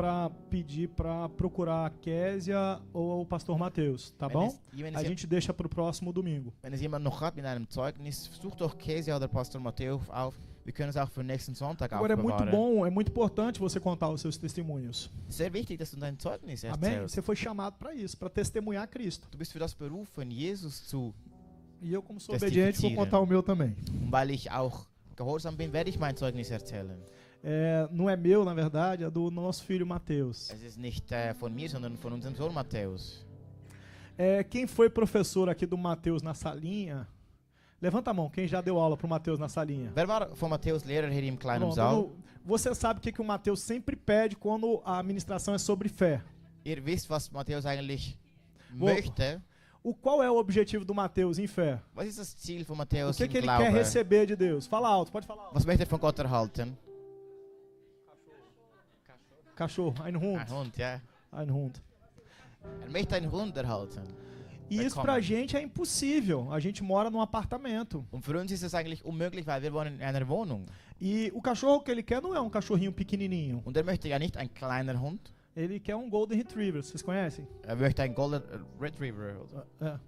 para pedir para procurar a Késia ou o pastor Mateus, tá bom? A gente deixa para o próximo domingo. Wenn es jemand noch hat mit einem Zeugnis, sucht doch Käse oder Pastor Matthäus auf. Wir können es auch für den nächsten Sonntag Agora é muito aufbewahren. bom, é muito importante você contar os seus testemunhos. Sehr wichtig, dass du dein Zeugnis Amém? erzählst. Você foi chamado para isso, para testemunhar Cristo. Du bist für das berufen, Jesus zu. E eu, como sou obediente, vou contar o meu também. Und weil ich auch gehorsam bin, werde ich mein Zeugnis erzählen. Não é meu, na verdade, é do nosso filho Mateus. Es ist nicht von mir, sondern von unserem Sohn Matthäus. Quem foi professor aqui do Mateus na salinha? Levanta a mão, quem já deu aula pro Mateus na salinha? Wer war von Matthäus Lehrer hier im kleinen Pronto, Saal? você sabe o que o Mateus sempre pede quando a ministração é sobre fé. Ihr wisst, was Matthäus eigentlich Wo- möchte. Qual é o objetivo do Mateus em fé? Was ist das Ziel von O Matthäus que im ele quer Glauben? receber de Deus? Fala alto, pode falar alto. Was möchte er von Gott erhalten? Cachorro, ein Hund. Ein Hund, ja. Ein Hund. Er möchte einen Hund erhalten. E isso pra gente é impossível. A gente mora num apartamento. Und für uns ist es eigentlich unmöglich, weil wir wohnen in einer Wohnung. E o cachorro que ele quer não é um cachorrinho pequenininho. Und er möchte ja nicht ein kleiner Hund. Ele quer um Golden Retriever. Vocês conhecem? Er möchte einen Golden Retriever.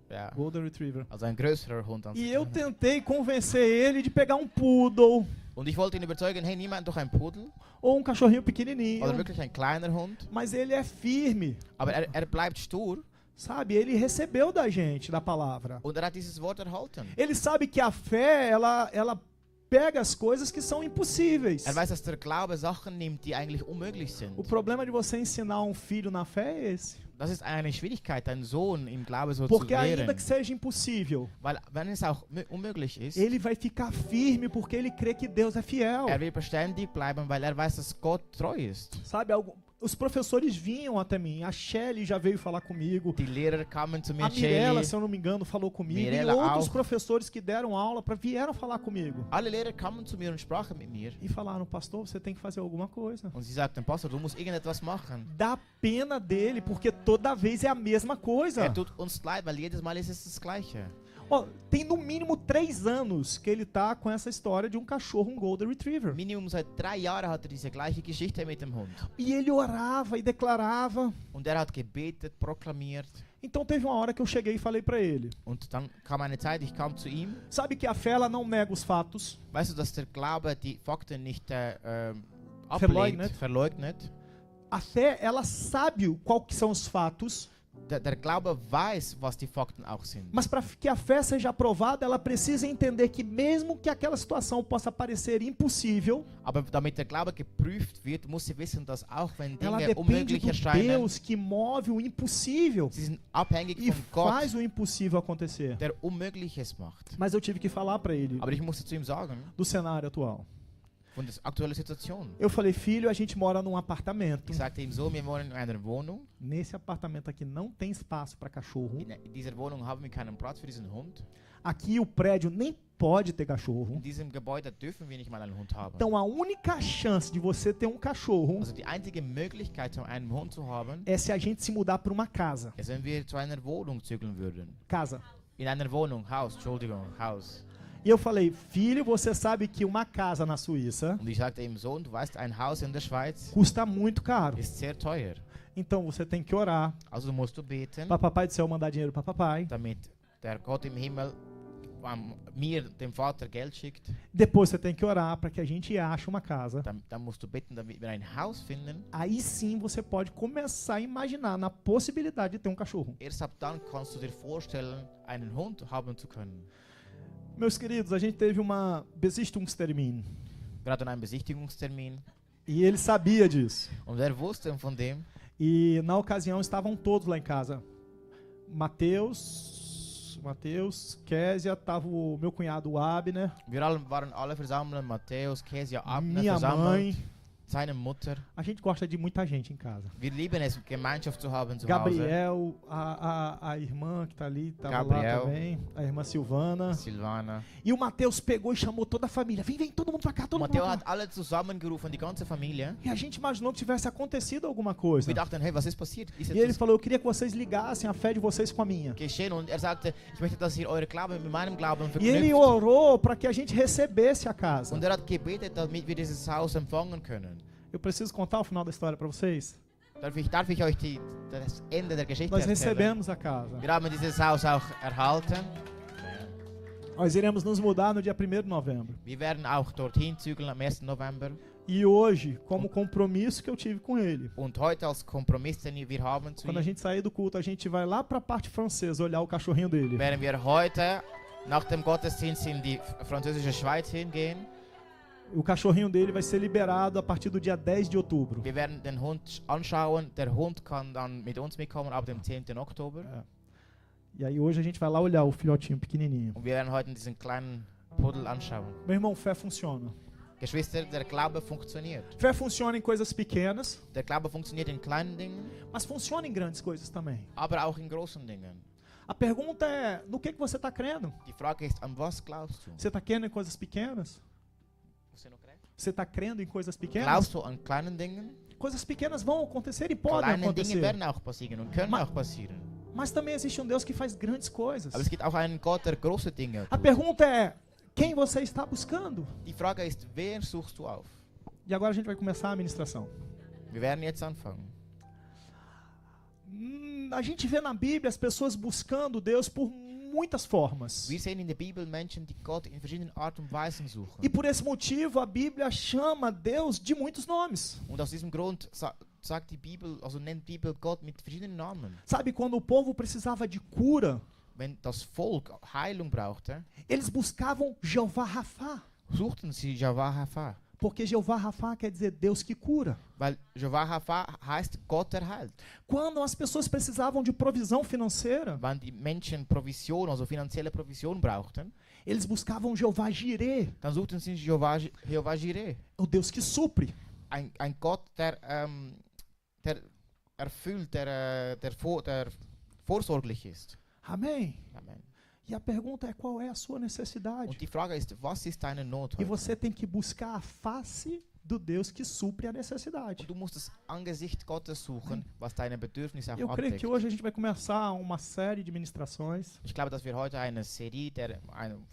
Ja. Golden Retriever. Also ein größerer Hund. E eu tentei convencer ele de pegar um poodle Und ich wollte ihn überzeugen, hey, niemand doch ein Pudel ou um cachorrinho pequenininho. oder wirklich ein kleiner Hund. Mas ele é firme. Aber er bleibt stur Sabe, ele recebeu da gente, da palavra. und er hat dieses Wort erhalten. Ele sabe que a fé, ela pega as coisas que são impossíveis. Er weiß, dass der Glaube Sachen nimmt, die eigentlich unmöglich sind. O problema de você ensinar um filho na fé é esse. Das ist eine Schwierigkeit, deinen Sohn im Glaube so Porque zu ainda lehren. que seja impossível, Weil, wenn es auch unmöglich ist, ele vai ficar firme porque ele crê que Deus é fiel. er will beständig bleiben, weil er weiß, dass Gott treu ist. Sabe, os professores vinham até mim. A Shelly já veio falar comigo. Die Lehrer kamen zu mir, A Mirella, Shelly. se eu não me engano, falou comigo. Mirella E outros auch. professores que deram aula vieram falar comigo. Alle Lehrer kamen zu mir und sprachen mit mir. E falaram, pastor, você tem que fazer alguma coisa. Und sie sagten, Pastor, du musst irgendetwas machen. Dá pena dele, porque toda vez é a mesma coisa. Er tut uns leid, weil jedes Mal ist es das Gleiche. Ó, tem no mínimo 3 anos que ele tá com essa história de um cachorro, um Golden Retriever. Minimum seit 3 Jahren hat er diese gleiche Geschichte mit dem Hund. E ele orava e declarava. Und er hat gebetet, proklamiert. Então teve uma hora que eu cheguei e falei pra ele. Und dann kam eine Zeit, ich kam zu ihm. Sabe que a fé ela não nega os fatos. Weißt du, dass der Glaube die Fakten nicht Verleugnet. verleugnet? A fé ela sabe qual que são os fatos. Der Glaube weiß, was die Fakten auch sind. Mas para que a fé seja aprovada, ela precisa entender que mesmo que aquela situação possa parecer impossível, Aber damit der Glaube geprüft wird, muss sie wissen, dass auch wenn ela Dinge depende unmöglich do erscheinen, Deus que move o impossível sie sind abhängig e von Gott, faz o impossível acontecer. der Unmögliches macht. Mas eu tive que falar para ele Aber ich musste zu ihm sagen, do cenário atual. von der aktuellen Situation. Eu falei, filho, a gente mora num apartamento. Ich sagte ihm so, wir wohnen in einer Wohnung. Nesse apartamento aqui não tem espaço para cachorro. In dieser Wohnung haben wir keinen Platz für diesen Hund. Aqui o prédio nem pode ter cachorro. In diesem Gebäude dürfen wir nicht mal einen Hund haben. Então a única chance de você ter um cachorro Also die einzige Möglichkeit, einen Hund zu haben, é se a gente se mudar para uma casa. ist, wenn wir zu einer Wohnung zügeln würden. Casa. In einer Wohnung, Haus, Entschuldigung, Haus. E eu falei, filho, você sabe que uma casa na Suíça Und ich sagte ihm, Sohn, du weißt, ein Haus in der Schweiz custa muito caro. ist sehr teuer. Então você tem que orar Also musst du beten, para papai do céu mandar dinheiro para papai. damit der Gott im Himmel mir, dem Vater, Geld schickt. Depois você tem que orar para que a gente ache uma casa. Dann musst du beten, damit wir ein Haus finden. Aí sim você pode começar a imaginar na possibilidade de ter um cachorro. Erst ab dann kannst du dir vorstellen, einen Hund haben zu können. Meus queridos, a gente teve uma Besichtigungstermin. Wir hatten einen Besichtigungstermin E ele sabia disso. und er wusste von dem. E na ocasião estavam todos lá em casa. Mateus, Késia, tava o meu cunhado o Abner, Wir alle waren alle versammelt, Matthäus, Käsia, Abner minha versammelt, mãe. seine Mutter. A gente gosta de muita gente em casa. Wir lieben es, Gemeinschaft zu haben zu Hause. Gabriel, a irmã que tá ali, tava Gabriel. lá também, a irmã Silvana. Silvana. E o Mateus pegou e chamou toda a família. Vem, todo mundo pra cá, todo mundo Matthäus pra hat cá. alle zusammengerufen, die ganze Familie. E a gente imaginou que tivesse acontecido alguma coisa. Wir dachten, hey, was ist passiert? Ist E ele etwas falou, eu queria que vocês ligassem a fé de vocês com a minha. geschehen? Und er sagte, ich möchte, dass ihr eure Glauben mit meinem Glauben E ele verknüpft. orou para que a gente recebesse a casa. Und er hat gebetet, damit wir dieses Haus empfangen können. Eu preciso contar o final da história para vocês? Darf ich euch das Ende der Geschichte Nós erzählen? recebemos a casa. Wir haben dieses Haus auch erhalten. Nós iremos nos mudar no dia 1º de novembro. Wir werden auch dorthin zügeln am 1. November. E hoje, como compromisso que eu tive com ele, Und heute als Kompromiss, den wir haben zu quando a ihm, gente sair do culto, a gente vai lá para a parte francesa olhar o cachorrinho dele. werden wir heute nach dem Gottesdienst in die französische Schweiz hingehen. O cachorrinho dele vai ser liberado a partir do dia 10 de outubro. Wir werden den Hund anschauen. Der Hund kann dann mit uns mitkommen ab dem 10. Oktober. E aí hoje a gente vai lá olhar o filhotinho pequenininho. Und wir werden heute diesen kleinen Pudel anschauen. Meu irmão, fé funciona. Geschwister, der Glaube funktioniert. Fé funciona em coisas pequenas, Der Glaube funktioniert in kleinen Dingen, mas funciona em grandes coisas também. aber auch in großen Dingen. A pergunta é, no que você está crendo? Die Frage ist, an was glaubst du? Você está crendo em coisas pequenas? Você não crê? Você está crendo em coisas pequenas? Glaubst du an kleinen Dingen? Coisas pequenas vão acontecer e podem Kleine Dinge acontecer. werden auch passieren und können auch passieren. Mas também existe um Deus que faz grandes coisas. Aber es gibt auch einen Gott, der große Dinge A tut. pergunta é, quem você está buscando? Die Frage ist, wen suchst du auf? E agora a gente vai começar a ministração. Wir werden jetzt anfangen. A gente vê na Bíblia as pessoas buscando Deus por muitas formas. Wir sehen in der Bibel Menschen, die Gott in verschiedenen Art und Weisen suchen. E por esse motivo a Bíblia chama Deus de muitos nomes. Und aus diesem Grund sagt die Bibel, also nennt die Bibel Gott mit verschiedenen Namen. Sabe, quando o povo precisava de cura, Wenn das Volk Heilung brauchte, eles buscavam Jeová Rafá. suchten sie Jehovah Rapha. Porque Jeová Rafá quer dizer Deus que cura. Weil Jehovah Rapha heißt Gott der heilt. Quando as pessoas precisavam de provisão financeira, Wenn die Menschen Provision, also finanzielle Provision brauchten, eles buscavam Jeová Jireh, dann suchten sie Jehovah Jireh. o Deus que supre. Ein Gott, der erfüllt, der vorsorglich ist. Amém? Amen. E a pergunta é, qual é a sua necessidade? Und die Frage ist, was ist deine Not E heute? você tem que buscar a face do Deus que supre a necessidade. Und du musst das Angesicht Gottes suchen, was deine Bedürfnisse auch Eu creio abdeckt. que hoje a gente vai começar uma série de ministrações Ich glaube, dass wir heute eine Serie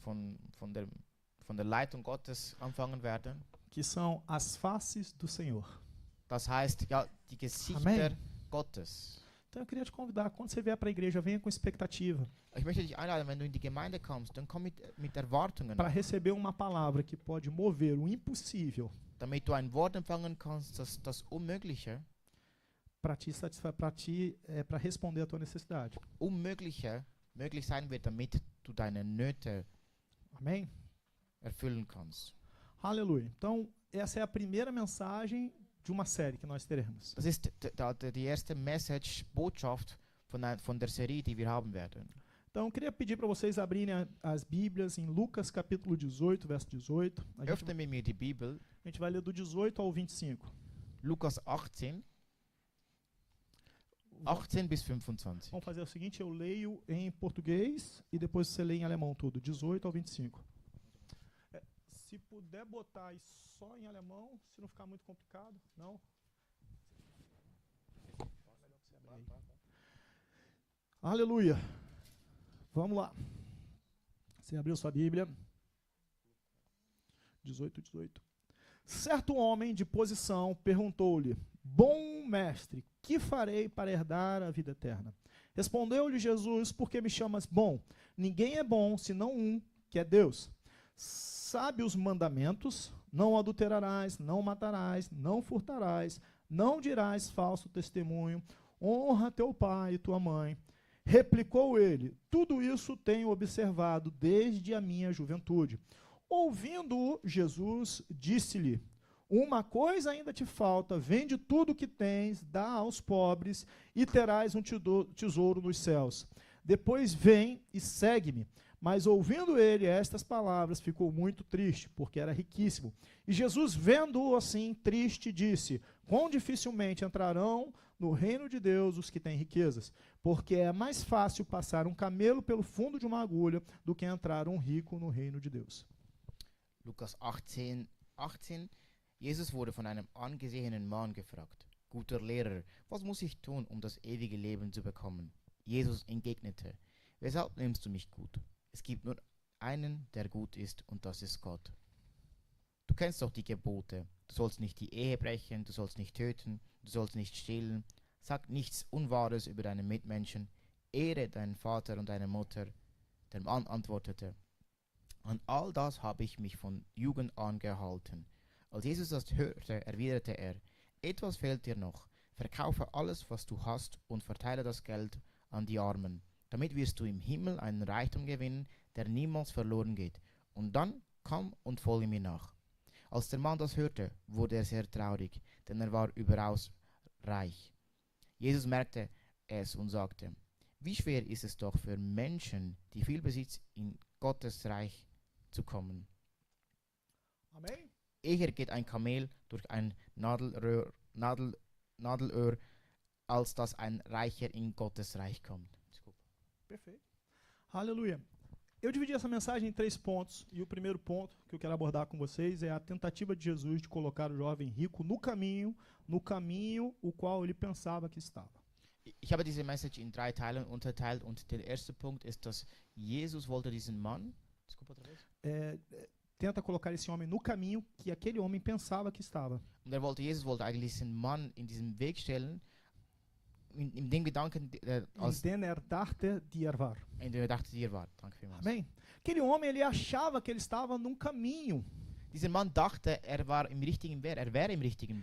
von der Leitung Gottes anfangen werden. que são as faces do Senhor. Das heißt, ja, die Gesichter Amen. Gottes. Então eu queria te convidar, quando você vier para a igreja, venha com expectativa Ich möchte dich einladen, wenn du in die Gemeinde kommst, dann komm mit Erwartungen, para receber uma palavra que pode mover o impossível damit du ein Wort empfangen kannst, das Unmögliche, para te satisfazer, para responder a tua necessidade. Unmögliche möglich sein wird, damit du deine Nöte Amém? erfüllen kannst. Aleluia. Então, essa é a primeira mensagem de uma série que nós teremos. Das ist die erste Message, Botschaft von der Serie, die wir haben werden. Então, eu queria pedir para vocês abrirem as Bíblias em Lucas capítulo 18, verso 18. Öffne mit mir die Bibel, A gente vai ler do 18 ao 25. Lukas 18 bis 25. Vamos fazer o seguinte, eu leio em português e depois você lê em alemão tudo, 18 ao 25. Se puder botar aí só em alemão, se não ficar muito complicado, não? Aleluia. Vamos lá. Você abriu sua Bíblia. 18. Certo homem de posição perguntou-lhe: Bom mestre, que farei para herdar a vida eterna? Respondeu-lhe Jesus: Por que me chamas bom? Ninguém é bom senão um, que é Deus. Sabe os mandamentos: não adulterarás, não matarás, não furtarás, não dirás falso testemunho, honra teu pai e tua mãe. Replicou ele: Tudo isso tenho observado desde a minha juventude. Ouvindo-o, Jesus disse-lhe: Uma coisa ainda te falta, vende tudo o que tens, dá aos pobres, e terás um tesouro nos céus. Depois vem e segue-me. Mas ouvindo ele estas palavras, ficou muito triste, porque era riquíssimo. E Jesus, vendo-o assim triste, disse: Quão dificilmente entrarão no reino de Deus os que têm riquezas, porque é mais fácil passar um camelo pelo fundo de uma agulha do que entrar um rico no reino de Deus. Lukas 18. Jesus wurde von einem angesehenen Mann gefragt: Guter Lehrer, was muss ich tun, um das ewige Leben zu bekommen? Jesus entgegnete: Weshalb nimmst du mich gut? Es gibt nur einen, der gut ist, und das ist Gott. Du kennst doch die Gebote. Du sollst nicht die Ehe brechen, du sollst nicht töten, du sollst nicht stehlen, sag nichts Unwahres über deine Mitmenschen, ehre deinen Vater und deine Mutter. Der Mann antwortete, an all das habe ich mich von Jugend an gehalten. Als Jesus das hörte, erwiderte er, etwas fehlt dir noch. Verkaufe alles, was du hast, und verteile das Geld an die Armen. Damit wirst du im Himmel einen Reichtum gewinnen, der niemals verloren geht. Und dann komm und folge mir nach. Als der Mann das hörte, wurde er sehr traurig, denn er war überaus reich. Jesus merkte es und sagte, wie schwer ist es doch für Menschen, die viel Besitz in Gottes Reich zu kommen. Amém? Eher geht ein Kamel durch ein Nadelöhr, als dass ein Reicher in Gottes Reich kommt. Desculpa. Perfeito. Aleluia. Eu dividi essa mensagem em 3 pontos, e o primeiro ponto que eu quero abordar com vocês é a tentativa de Jesus de colocar o jovem rico no caminho o qual ele pensava que estava. Ich habe diese Message in 3 Teilen unterteilt und der erste Punkt ist, dass Jesus wollte diesen Mann, desculpa outra vez. Tenta colocar esse homem no caminho que aquele homem pensava que estava. Und Jesus wollte eigentlich diesen Mann in diesem Weg stellen, in dem Gedanken, als Den er dachte die er war. in dem er dachte, dir war. Danke vielmals. Amém? Aquele homem, ele achava que ele estava num caminho. Dieser Mann dachte, er wäre im richtigen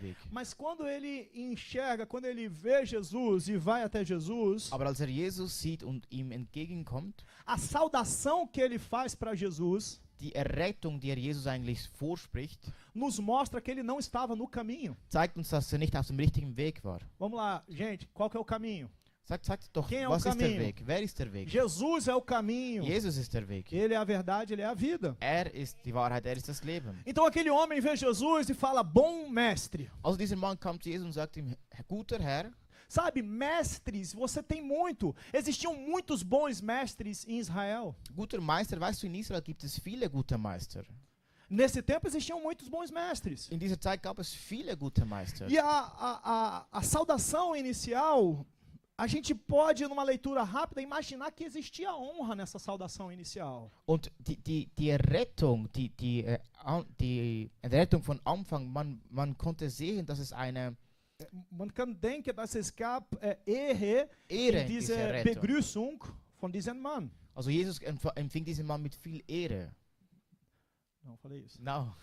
Weg. Mas quando ele enxerga, quando ele vê Jesus e vai até Jesus, Aber als er Jesus sieht und ihm entgegenkommt, a saudação que ele faz para Jesus die Errettung, die er Jesus eigentlich vorspricht, nos mostra que ele não estava no caminho. zeigt uns, dass er nicht auf dem richtigen Weg war. Vamos lá, gente, qual que é o caminho? Sagt doch, Quem é o was ist der caminho? Weg? Wer ist der Weg? Jesus é o caminho. Jesus ist der Weg. Ele é a verdade, ele é a vida. Er ist die Wahrheit, er ist das Leben. Então aquele homem vê Jesus e fala, bom mestre. Also dieser Mann kommt zu Jesus und sagt ihm, guter Herr. Sabe, mestres, você tem muito. Existiam muitos bons mestres em Israel. Guter Meister, weißt du, in Israel gibt es viele gute Meister. Nesse tempo existiam muitos bons mestres. In dieser Zeit gab es viele gute Meister. E a saudação inicial, a gente pode, numa leitura rápida, imaginar que existia honra nessa saudação inicial. Und die Errettung, die Errettung von Anfang, man konnte sehen, dass es eine Man kan denken dat es gab Ehre Ehre in in diese dieser Rettung. Begrüßung von diesem Mann. Also Jesus empfing diesen Mann mit viel Ehre. Não, falei isso. No.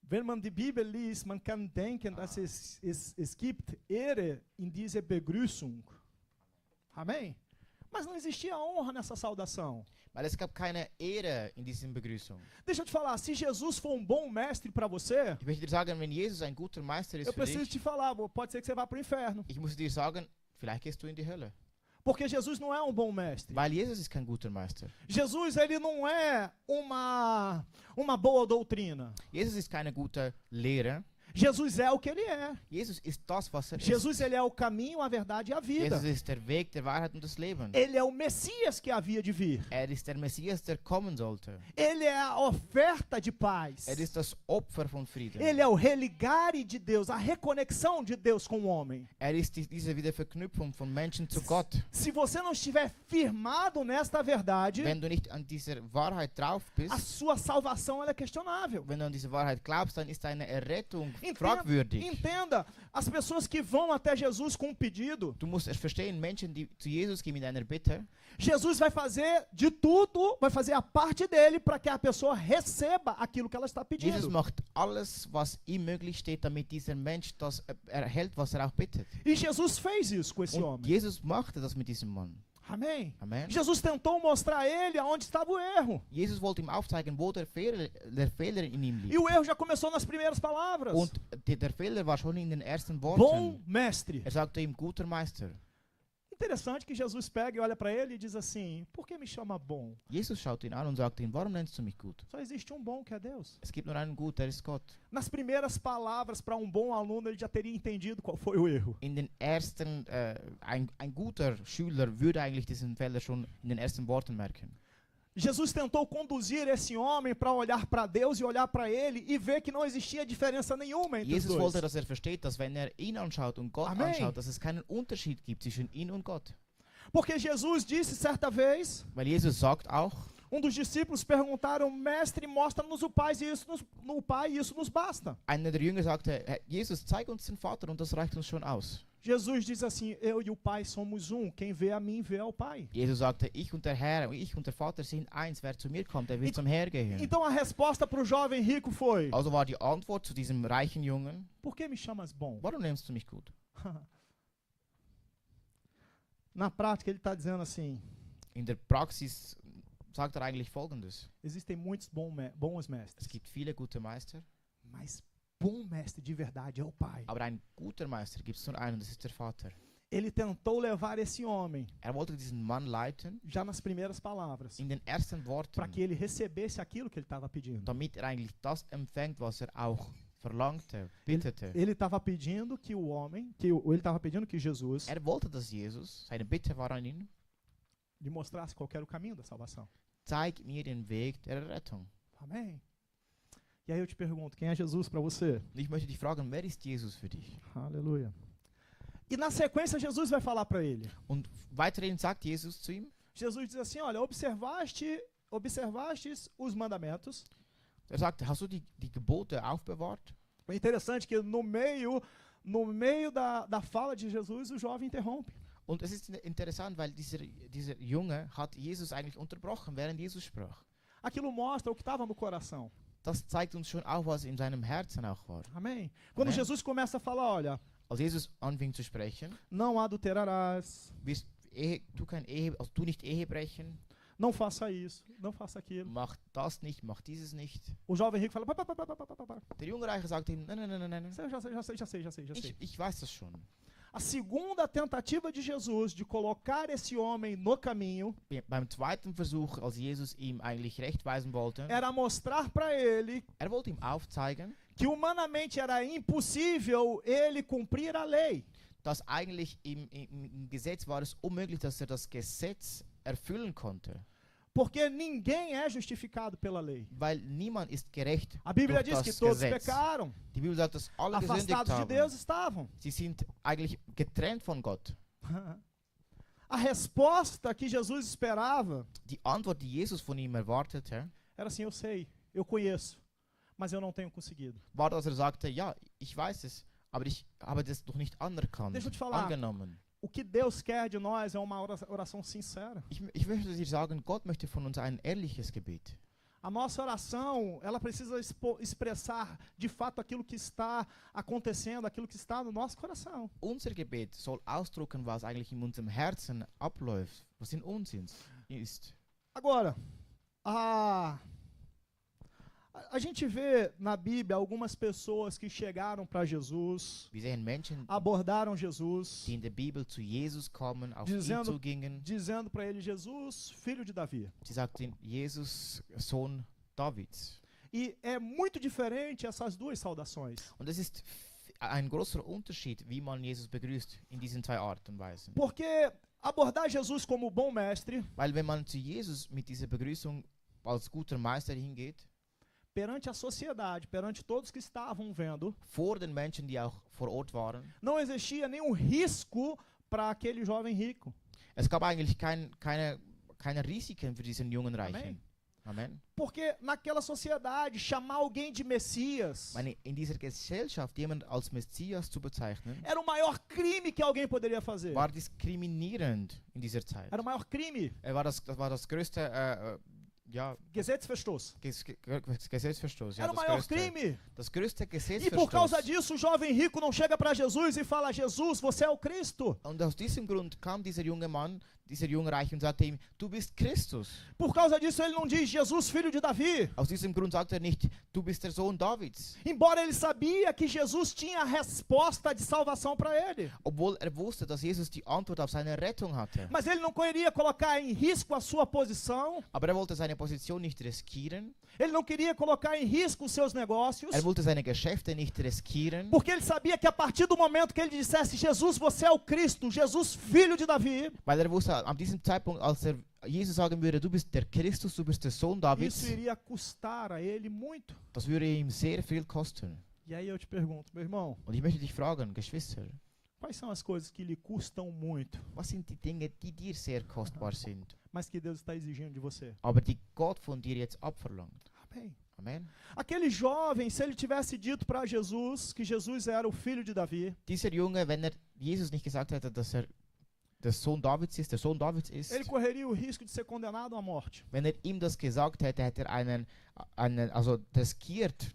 Wenn man die Bibel liest, man kann denken, dass es gibt Ehre in diese Begrüßung. Amém? Mas não existia honra nessa saudação. Weil es gab keine Ehre in dieser Begrüßung. Deixa eu te falar, se Jesus for um bom mestre para você, Ich möchte dir sagen, wenn Jesus ein guter Meister ist eu für preciso dich, te falar, pode ser que você vá para o inferno. ich muss dir sagen, vielleicht gehst du in die Hölle. Porque Jesus não é um bom mestre. Weil Jesus ist kein guter Meister. Jesus, ele não é uma boa doutrina. Jesus ist keine gute Lehrer. Jesus é o que ele é. Jesus ist das, was er Jesus, ist. ele é o caminho, a verdade e a vida. Jesus ist der Weg, der Wahrheit und das Leben. Ele é o Messias que havia de vir. Er ist der Messias, der kommen sollte. Ele é a oferta de paz. Er ist das Opfer von Frieden. Ele é o religare de Deus, a reconexão de Deus com o homem. Er ist diese Wiederverknüpfung von Menschen zu Gott. Se você não estiver firmado nesta verdade, Wenn du nicht an dieser Wahrheit drauf bist, a sua salvação ela é questionável. wenn du an diese Wahrheit glaubst, dann ist deine Errettung Entenda, fragwürdig. entenda, as pessoas que vão até Jesus com um pedido, Du musst es verstehen, Menschen, die zu Jesus gehen mit einer Bitte, Jesus vai fazer de tudo, vai fazer a parte dele para que a pessoa receba aquilo que ela está Jesus pedindo. macht alles, was ihm möglich steht, damit dieser Mensch das erhält, was er auch bittet. E Jesus fez isso com esse Und homem. Jesus machte das mit diesem Mann. Amém? Amen. Jesus tentou mostrar a ele aonde estava o erro. Jesus wollte ihm aufzeigen, wo der Fehler in ihm E liegt. o erro já começou nas primeiras palavras. Und der Fehler war schon in den ersten Bom Worten. mestre. Er sagte ihm, guter Meister. Interessante que Jesus pega e olha para ele e diz assim: por que me chama bom? Jesus schaut ihn an und sagt ihm, warum nennst du mich gut? Só existe um bom que é Deus. Es gibt nur einen gut, der ist Gott. Nas primeiras palavras para um bom aluno, ele já teria entendido qual foi o erro. In den ersten, ein guter Schüler würde eigentlich diesen Fehler schon in den ersten Worten merken. Jesus tentou conduzir esse homem para olhar para Deus e olhar para ele e ver que não existia diferença nenhuma entre os Jesus dois. wollte, dass er versteht, dass wenn er ihn anschaut und Gott Amen. anschaut, dass es keinen Unterschied gibt zwischen ihm und Gott. Porque Jesus disse certa vez, Weil Jesus sagt auch, dos discípulos perguntaram: Mestre, mostra-nos o Pai e isso nos basta. einer der Jünger sagte, Jesus, zeig uns den Vater und das reicht uns schon aus. Jesus diz assim, eu e o Pai somos um, quem vê a mim vê ao Pai. Jesus sagte, ich und der Herr, ich und der Vater sind eins. Wer zu mir kommt, der wird zum Herr gehören. Então a resposta para o jovem rico foi, Also war die Antwort zu diesem reichen Jungen, por que me chamas bom? warum nennst du mich gut? Na prática ele está dizendo assim, In der Praxis sagt er eigentlich Folgendes. existem muitos bons Es mestres, gibt viele gute Meister, mas bom mestre de verdade é o Pai. aber ein guter Meister gibt es nur einen, das ist der Vater. Ele tentou levar esse homem, Er wollte diesen Mann leiten já nas primeiras palavras, in den ersten para Worten, que ele recebesse aquilo que ele estava pedindo. damit er eigentlich das empfängt, was er auch verlangte, bittete. Ele estava pedindo que o homem, ele estava pedindo que Jesus Er wollte, dass Jesus, seine Bitte war an ihn, lhe mostrasse qual era o caminho da salvação. zeig mir den Weg der Rettung. Amém? E aí eu te pergunto, quem é Jesus para você? Und ich möchte dich fragen, wer ist Jesus für dich? Aleluia. E na sequência Jesus vai falar para ele. Und weiterhin sagt Jesus zu ihm, Jesus diz assim, olha, observastes os mandamentos. er sagt, hast du die Gebote aufbewahrt? É interessante que no meio da fala de Jesus, o jovem interrompe. Und es ist interessant, weil dieser Junge hat Jesus eigentlich unterbrochen, während Jesus sprach. Aquilo mostra o que estava no coração. Das zeigt uns schon auch, was in seinem Herzen auch war. Amém? Quando Amém. Jesus começa a falar, olha, Als Jesus anfing zu sprechen, não adulterarás, tu nicht Ehe brechen, não faça isso, não faça aquilo. mach das nicht, mach dieses nicht. O jovem rico fala, pá. Der junge Reiche sagte ihm, nein, Já sei. ich weiß das schon. A segunda tentativa de Jesus de colocar esse homem no caminho Beim zweiten Versuch, als Jesus ihm eigentlich recht weisen wollte, era mostrar para ele wollte ihm aufzeigen, que humanamente era impossível ele cumprir a lei. dass eigentlich im Gesetz war es unmöglich, dass er das Gesetz erfüllen konnte. Porque ninguém é justificado pela lei. Weil niemand ist gerecht A Bíblia durch diz que das todos Gesetz. pecaram, Die Bibel sagt, dass alle gesündigt afastados de Deus haben. estavam. Sie sind eigentlich getrennt von Gott. A resposta que Jesus esperava Die Antwort, die Jesus von ihm erwartete, era assim, eu sei, eu conheço, mas eu não tenho conseguido. war, dass er sagte, ja, ich weiß es, aber ich habe das noch nicht anerkannt, Deixa eu te falar. angenommen. O que Deus quer de nós é uma oração sincera. Ich möchte dir sagen, Gott möchte von uns ein ehrliches Gebet. A nossa oração, ela precisa expressar de fato aquilo que está acontecendo, aquilo que está no nosso coração. Unser Gebet soll ausdrücken, was eigentlich in unserem Herzen abläuft, was in uns ist. Agora, a gente vê na Bíblia algumas pessoas que chegaram para Jesus, Wir sehen Menschen, abordaram Jesus, die in der Bibel zu Jesus kamen, auf Dizendo- ihn zugingen. dizendo para ele, Jesus, filho de Davi. Sie sagten, Jesus, Sohn Davids. E é muito diferente essas duas saudações. Und es ist ein großer Unterschied, wie man Jesus begrüßt in diesen zwei Arten und Weisen. Porque abordar Jesus como bom mestre, Weil wenn man zu Jesus mit dieser Begrüßung als guter Meister hingeht, perante a sociedade, perante todos que estavam vendo, vor den Menschen, die auch vor Ort waren, não existia nenhum risco para aquele jovem rico. es gab eigentlich keine Risiken für diesen jungen Reichen. Amém. Amen. Porque naquela sociedade, chamar alguém de Messias In dieser Gesellschaft jemand als Messias zu bezeichnen, era o maior crime que alguém poderia fazer. war diskriminierend in dieser Zeit. Era o maior crime. Das war das größte Gesetzverstoß. Gesetzverstoß. Ja, Era o maior crime. das größte E por causa Gesetzverstoß. disso, o jovem rico não chega para Jesus e fala, Jesus, você é o Cristo. Und aus diesem Grund kam dieser junge Mann, dieser junge Reich und sagte ihm, du bist Christus. Por causa disso, ele não diz, Jesus, filho de Davi. Aus diesem Grund sagt er nicht, du bist der Sohn Davids. Embora ele sabia que Jesus tinha a resposta de salvação para ele. Obwohl er wusste, dass Jesus die Antwort auf seine Rettung hatte. Mas ele não queria colocar em risco a sua posição. Aber er wollte seine Position nicht riskieren. Ele não queria colocar em risco os seus negócios. Er wollte seine Geschäfte nicht riskieren. Porque ele sabia que a partir do momento que ele dissesse, Jesus, você é o Cristo, Jesus, filho de Davi, Weil er wusste, an diesem Zeitpunkt, als er Jesus sagen würde, du bist der Christus, du bist der Sohn Davids, isso iria custar a ele muito. das würde ihm sehr viel kosten. E aí eu te pergunto, meu irmão, Und ich möchte dich fragen, Geschwister, quais são as coisas que lhe custam muito, was sind die Dinge, die dir sehr kostbar sind, mas que Deus está exigindo de você? aber die Gott von dir jetzt abverlangt? Amém. Amen. Aquele jovem, se ele tivesse dito para Jesus que Jesus era o filho de Davi, Dieser Junge, wenn er Jesus nicht gesagt hätte, dass er der Sohn Davids ist, ele correria o risco de ser condenado à morte. wenn er ihm das gesagt hätte, hätte er also riskiert,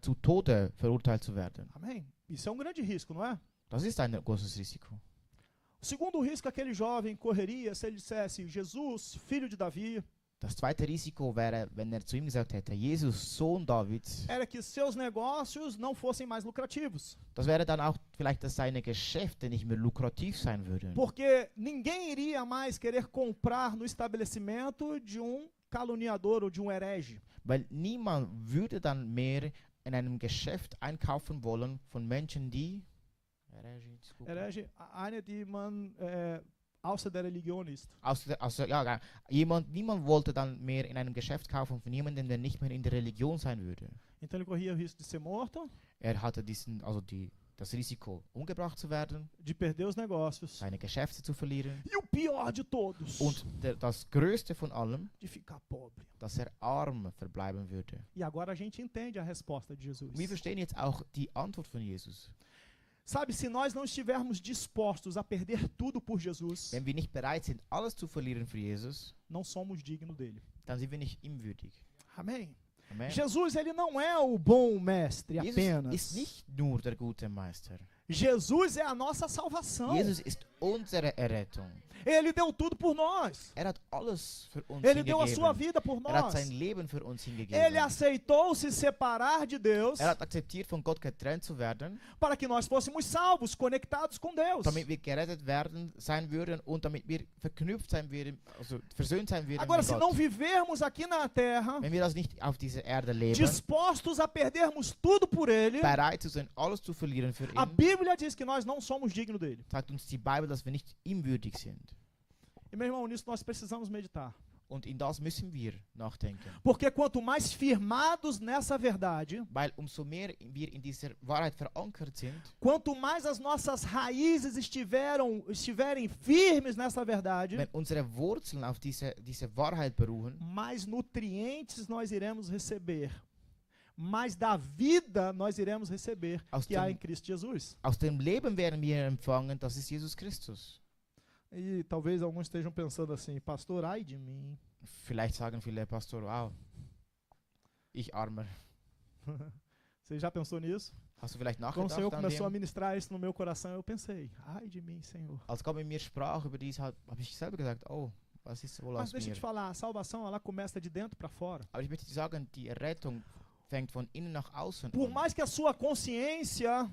zu Tode verurteilt zu werden. Amém? Isso é um grande risco, não é? Das ist ein großes Risiko. O segundo risco que aquele jovem correria se ele dissesse, Jesus, filho de Davi, Das zweite Risiko wäre, wenn er zu ihm gesagt hätte, Jesus, Sohn Davids. era que seus negócios não fossem mais lucrativos. Das wäre dann auch vielleicht, dass seine Geschäfte nicht mehr lukrativ sein würden. Porque ninguém iria mais querer comprar no estabelecimento de caluniador ou de herege. Weil niemand würde dann mehr in einem Geschäft einkaufen wollen von Menschen, die Herege, eine, die man außer der Religion ist. Niemand wollte dann mehr in einem Geschäft kaufen von jemandem, der nicht mehr in der Religion sein würde. Então ele corria o risco de ser morto, Er hatte das Risiko, umgebracht zu werden, de perder os negócios. seine Geschäfte zu verlieren E o pior de todos, und das Größte von allem, de ficar pobre. dass er arm verbleiben würde. E agora a gente entende a resposta de Jesus. Wir verstehen jetzt auch die Antwort von Jesus. Sabe, se nós não estivermos dispostos a perder tudo por Jesus, Wenn wir nicht bereit sind, alles zu verlieren für Jesus, não somos dignos dele. dann sind wir nicht ihm würdig. Amém? Amen. Jesus, ele não é o bom mestre Jesus apenas. ist nicht nur der gute Meister. Jesus é a nossa salvação. Jesus ist unsere Errettung. Ele deu tudo por nós. Er hat alles für uns Ele deu a sua hingegeben. vida por Er hat nós. sein Leben für uns Ele hingegeben. aceitou se separar de Deus Er hat akzeptiert, von Gott getrennt zu werden, para que nós fôssemos salvos, conectados com Deus. damit wir gerettet sein würden und damit wir verknüpft sein würden, also versöhnt sein würden Agora, mit se não Gott. vivermos aqui na terra, Wenn wir das nicht auf dieser Erde leben, dispostos a perdermos tudo por Ele, bereit zu sein, alles zu verlieren für a ihn, Bíblia diz que nós não somos dignos dele. sagt uns die Bibel, dass wir nicht ihm würdig sind. E, meu irmão, nisso nós precisamos meditar. Und in das müssen wir nachdenken. Porque quanto mais firmados nessa verdade, Weil umso mehr wir in dieser Wahrheit verankert sind, quanto mais as nossas raízes estiverem firmes nessa verdade, wenn unsere Wurzeln auf diese Wahrheit beruhen, mais nutrientes nós iremos receber. Mais da vida nós iremos receber Aus que há dem- em Cristo Jesus. aus dem Leben werden wir empfangen, das ist Jesus Christus. E talvez alguns estejam pensando assim, pastor, ai de mim. Vielleicht sagen viele Pastor, wow, ich Armer. Você já pensou nisso? Hast du vielleicht Quando o Senhor nachgedacht an começou a dem? ministrar isso no meu coração, eu pensei, ai de mim, Senhor. Als Gott mit mir sprach über dies, habe ich selber gesagt, oh, was ist wohl Mas aus deixa eu mir? te falar, a salvação ela começa de dentro para fora. Aber ich möchte dir sagen, die Errettung fängt von innen nach außen Por an. mais que a sua consciência,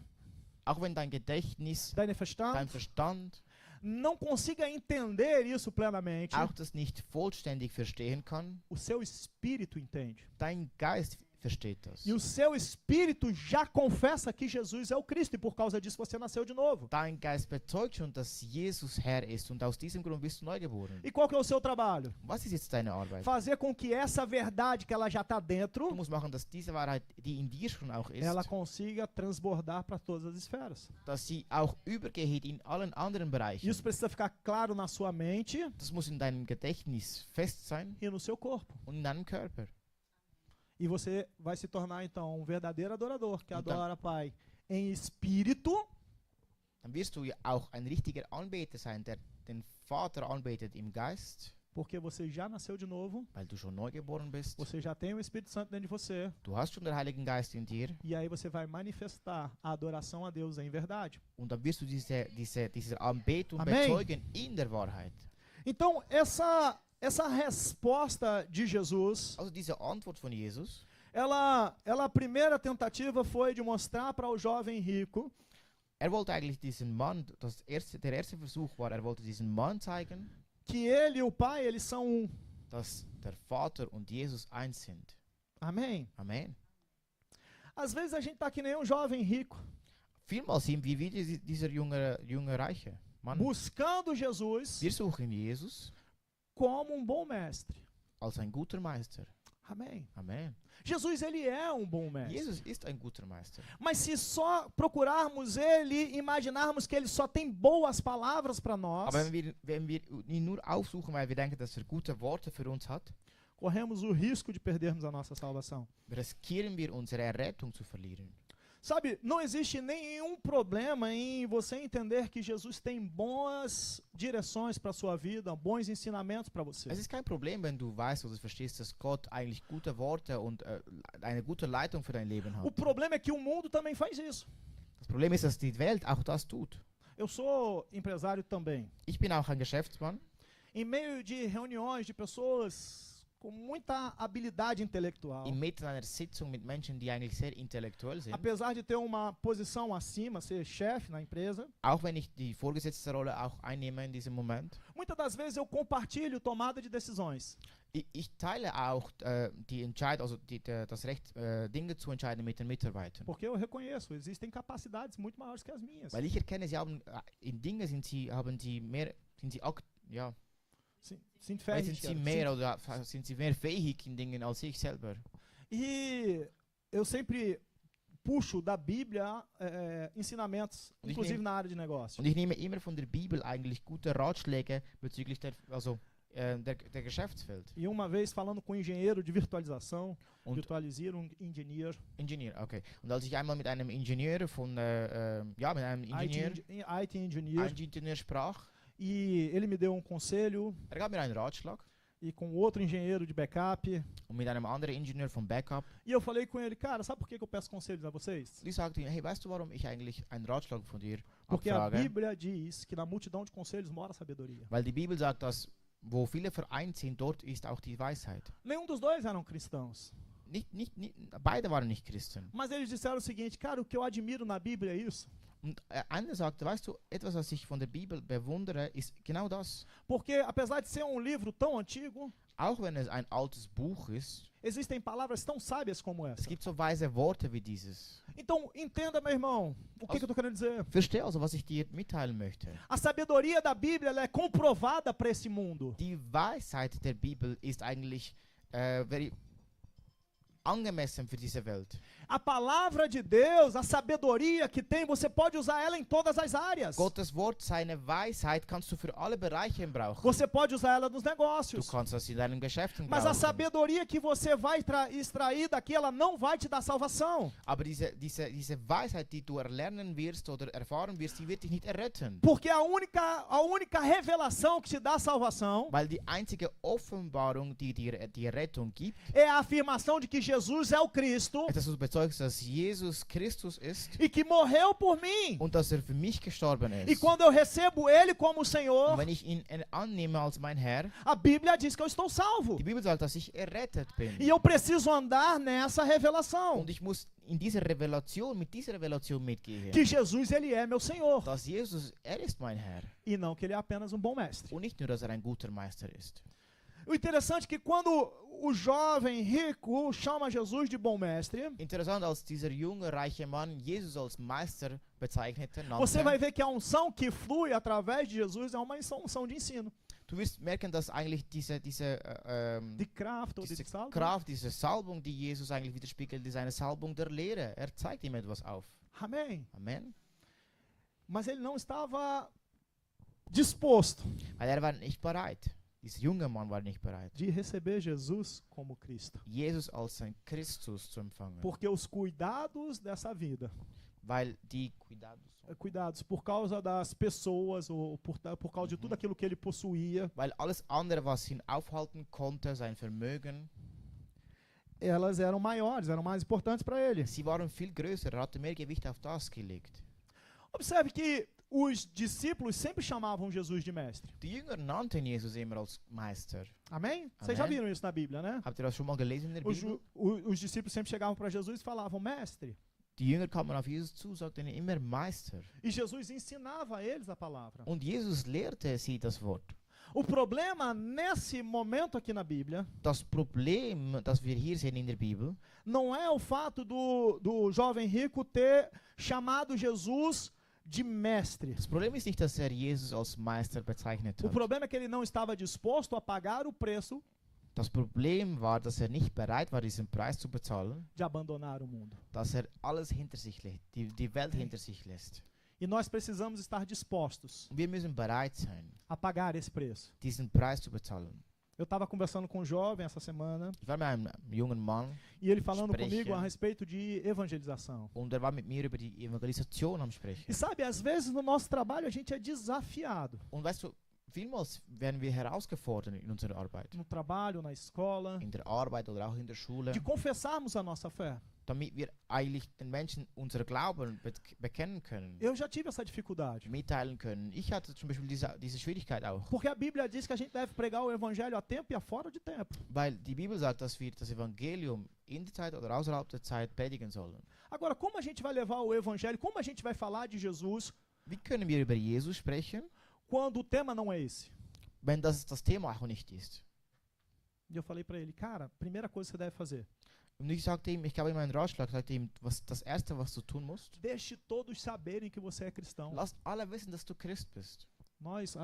Auch wenn dein Gedächtnis, dein Verstand, dein Verstand não consiga entender isso plenamente, auch das nicht vollständig verstehen kann, o seu espírito entende. dein Geist versteht das. E o seu espírito já confessa que Jesus é o Cristo, e por causa disso você nasceu de novo. Dein Geist bezeugt schon, dass Jesus Herr ist und aus diesem Grund bist du neu geboren. E qual que é o seu trabalho? Was ist jetzt deine Arbeit? Fazer com que essa verdade que ela já está Du dentro, musst machen, dass diese Wahrheit, die in dir schon auch ist, ela consiga transbordar para todas as esferas. dass sie auch übergeht in allen anderen Bereichen. Isso precisa ficar claro na sua mente Das muss in deinem Gedächtnis fest sein e no seu corpo. und in deinem Körper. E você vai se tornar então um verdadeiro adorador, que Então- adora Pai em espírito Dann wirst du ja auch ein richtiger Anbeter sein, der den Vater anbetet im Geist, porque você já nasceu de novo, weil du schon neu geboren bist. você já tem o Espírito Santo dentro de você, Du hast schon den Heiligen Geist in dir e aí você vai manifestar a adoração a Deus em verdade. und dann wirst du diese Anbetung Amém. bezeugen in der Wahrheit. Então, essa resposta de Jesus, Also diese Antwort von Jesus, a primeira tentativa foi de mostrar para o jovem rico wollte eigentlich diesen Mann, der erste Versuch war, wollte diesen Mann zeigen, que ele e o Pai, eles são um. dass der Vater und Jesus eins sind. Amém? Amen. Às vezes a gente tá que nem um jovem rico, Vielmals sind wir wie dieser junge reiche Mann. buscando Jesus Wir suchen Jesus como um bom mestre. als ein guter Meister. Amém? Amen. Jesus, ele é um bom mestre. Jesus ist ein guter Meister. Mas se só procurarmos ele, imaginarmos que ele só tem boas palavras para nós, Aber wenn wir ihn nur aufsuchen, weil wir denken, dass er gute Worte für uns hat, corremos o risco de perdermos a nossa salvação. riskieren wir unsere Errettung zu verlieren. Sabe, não existe nenhum problema em você entender que Jesus tem boas direções para a sua vida, bons ensinamentos para você. Es ist kein Problem, wenn du weißt oder verstehst, dass Gott eigentlich gute Worte und eine gute Leitung für dein Leben O hat. problema é que o mundo também faz isso. Das Problem ist, dass die Welt auch das tut. Eu sou empresário também. Ich bin auch ein Geschäftsmann. Em meio de reuniões de pessoas com muita habilidade intelectual, Inmitten einer Sitzung mit Menschen, die eigentlich sehr intellektuell sind, apesar de ter uma posição acima, ser chefe na empresa, auch wenn ich die vorgesetzte Rolle auch einnehme in diesem Moment, muitas das vezes eu compartilho tomada de decisões. ich teile auch die also das Recht, Dinge zu entscheiden mit den Mitarbeitern. Porque eu reconheço, existem capacidades muito maiores que as minhas. Weil ich erkenne, sie haben in Dinge sind sie Sind vielleicht sind fähig. sie mehr oder sind sie mehr fähig in Dingen als ich selber. E eu sempre puxo da Bíblia ensinamentos, Und ich inclusive nehme- na área de negócio. Und ich nehme immer von der Bibel eigentlich gute Ratschläge bezüglich der Geschäftswelt. E uma vez falando com um engenheiro de virtualização, Und Engineer, Ingenieur, okay. Und als ich einmal mit einem Ingenieur mit einem IT Engineer, Ingenieur sprach, e ele me deu um conselho, gab mir einen Ratschlag e com outro engenheiro de backup, und mit einem anderen Ingenieur vom Backup. e eu falei com ele, cara, sabe por que eu peço conselhos a vocês? Die sagte ihm, hey, weißt du, warum ich eigentlich einen Ratschlag von dir Porque a abfrage? Bíblia diz que na multidão de conselhos mora a sabedoria. Weil die Bibel sagt, dass wo viele vereint sind, dort ist auch die Weisheit. Nenhum dos dois eram cristãos. Beide waren nicht Christen. Mas eles disseram o seguinte, cara, o que eu admiro na Bíblia é isso. Und einer sagte, weißt du, etwas, was ich von der Bibel bewundere, ist genau das. Porque apesar de ser um livro tão antigo, Auch wenn es ein altes Buch ist, existem palavras tão sábias como es essa. gibt so weise Worte wie dieses. Então, entenda, meu irmão, o que eu tô querendo dizer. Versteh also, was ich dir mitteilen möchte. A sabedoria da Bíblia ela é comprovada para esse mundo. Die Weisheit der Bibel ist eigentlich very angemessen für diese Welt. A palavra de Deus, a sabedoria que tem, você pode usar ela em todas as áreas. Gottes Wort, seine Weisheit kannst du für alle Bereiche brauchen. Você pode usar ela nos Du negócios. kannst das in deinem Geschäft Mas a brauchen. sabedoria que você vai extrair daqui, ela não vai te dar salvação. Aber diese Weisheit, die du erlernen wirst oder erfahren wirst, die wird dich nicht erretten. Porque a única revelação que te dá salvação Weil die einzige Offenbarung, die dir die Rettung gibt, é a afirmação de que Jesus é o Cristo ist, dass du bezeugst, dass Jesus Christus ist e que morreu por mim. und dass für mich gestorben E ist. quando eu recebo Ele como Senhor, Und wenn ich ihn annehme als mein Herr, a Bíblia diz que eu estou salvo. die Bibel sagt, dass ich errettet bin. E eu preciso andar nessa revelação. Und ich muss in dieser Revelation, mit dieser Revelation mitgehen. Que Jesus, Ele é meu Senhor. Dass Jesus, ist mein Herr. E não que Ele é apenas um bom mestre. Und nicht nur, dass ein guter Meister ist. O interessante é que quando o jovem rico chama Jesus de bom mestre, Interessant, als dieser junge, reiche Mann Jesus als Meister bezeichnete, você vai nannte, ver que a unção que flui através de Jesus é uma unção de ensino. du wirst merken, dass eigentlich diese De Kraft ou de diese salvo. Kraft, diese Salbung, die Jesus eigentlich widerspiegelt, ist eine Salbung der Lehre. Er zeigt ihm etwas auf. Amém. Amen. Mas ele não estava disposto Weil er war nicht bereit. Dieser junge Mann war nicht bereit, de receber Jesus como Cristo. Jesus als sein Christus zu empfangen. Porque os cuidados dessa vida, Weil die cuidados por causa das pessoas ou por causa de tudo aquilo que ele possuía, weil alles andere, was ihn aufhalten konnte, sein Vermögen, elas eram maiores, eram mais importantes para ele. sie waren viel größer. Er hatte mehr Gewicht auf das gelegt. Observe que os discípulos sempre chamavam Jesus de mestre. Die Jünger nannten Jesus immer als Meister. Amém? Vocês já Amém. viram isso na Bíblia, né? Habt ihr das schon mal gelesen in der Os, Bibel? os discípulos sempre chegavam para Jesus e falavam, mestre. Die Jünger kamen auf Jesus zu, sagten immer Meister. E Jesus ensinava a eles a palavra. Und Jesus lehrte sie das Wort. O problema nesse momento aqui na Bíblia Das Problem, das wir hier sehen in der Bibel, não é o fato do jovem rico ter chamado Jesus de mestre. das Problem ist nicht, dass er Jesus als Meister bezeichnet O hat. problema é que ele não estava disposto a pagar o preço Das Problem war, dass er nicht bereit war, diesen Preis zu bezahlen, de abandonar o mundo. dass er alles hinter sich lässt, die Welt hinter sich lässt. E nós precisamos estar dispostos Und wir müssen bereit sein, a pagar esse preço. diesen Preis zu bezahlen. Eu estava conversando com um jovem essa semana Ich war mit einem jungen Mann e ele falando Sprechen. comigo a respeito de evangelização. und er war mit mir über die Evangelisation am Sprechen. E sabe, às vezes no nosso trabalho a gente é desafiado. Und weißt du, vielmals werden wir herausgefordert in unserer Arbeit, No trabalho, na escola, in der Arbeit oder auch in der Schule, de confessarmos a nossa fé. damit wir eigentlich den Menschen unseren Glauben bekennen können, Eu já tive essa dificuldade. mitteilen können. Ich hatte zum Beispiel diese Schwierigkeit auch, Porque a Bíblia diz que a gente deve pregar o evangelho a tempo e a fora de tempo. weil die Bibel sagt, dass wir das Evangelium in der Zeit oder außerhalb der Zeit predigen sollen. Agora, como a gente vai levar o evangelho, como a gente vai falar de Jesus Wie können wir über Jesus sprechen, quando o tema não é esse? wenn das Thema auch nicht ist? E eu falei para ele, cara, primeira coisa que você deve fazer, Und ich sagte ihm, ich gab ihm einen Ratschlag, sagte ihm, was das Erste, was du tun musst, deixe todos saberem que você é cristão. lass alle wissen, dass du Christ bist. Nós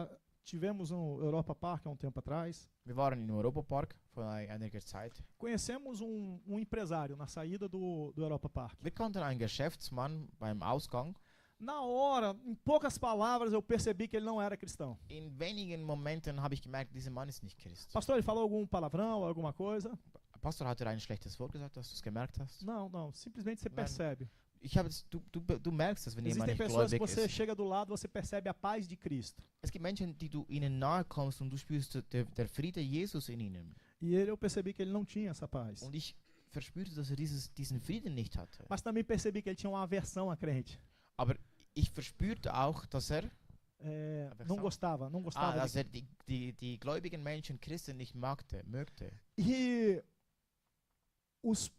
tivemos no Europa Park há um tempo atrás, Wir waren im Europapark vor einiger Zeit. conhecemos um empresário na saída do Europa Park. Wir kannten einen Geschäftsmann beim Ausgang. Na hora, em poucas palavras, eu percebi que ele não era cristão. In wenigen Momenten habe ich gemerkt, dieser Mann ist nicht Christ. Pastor, ele falou algum palavrão, alguma coisa? Pastor, hat er ein schlechtes Wort gesagt, dass du es gemerkt hast? Não, simplesmente você Nein. percebe. Ich habe du merkst das, wenn jemand Existem nicht pessoas que gläubig você ist. chega do lado, você percebe a paz de Cristo. Es gibt Menschen, die du ihnen nahe kommst und du spürst der Friede Jesus in ihnen. E eu percebi que ele não tinha essa paz. Und ich verspürte, dass er diesen Frieden nicht hatte. Mas também percebi que ele tinha uma aversão à crente. Aber ich verspürte auch, dass er, Não gostava dass de... er die gläubigen Menschen, Christen nicht mögte. E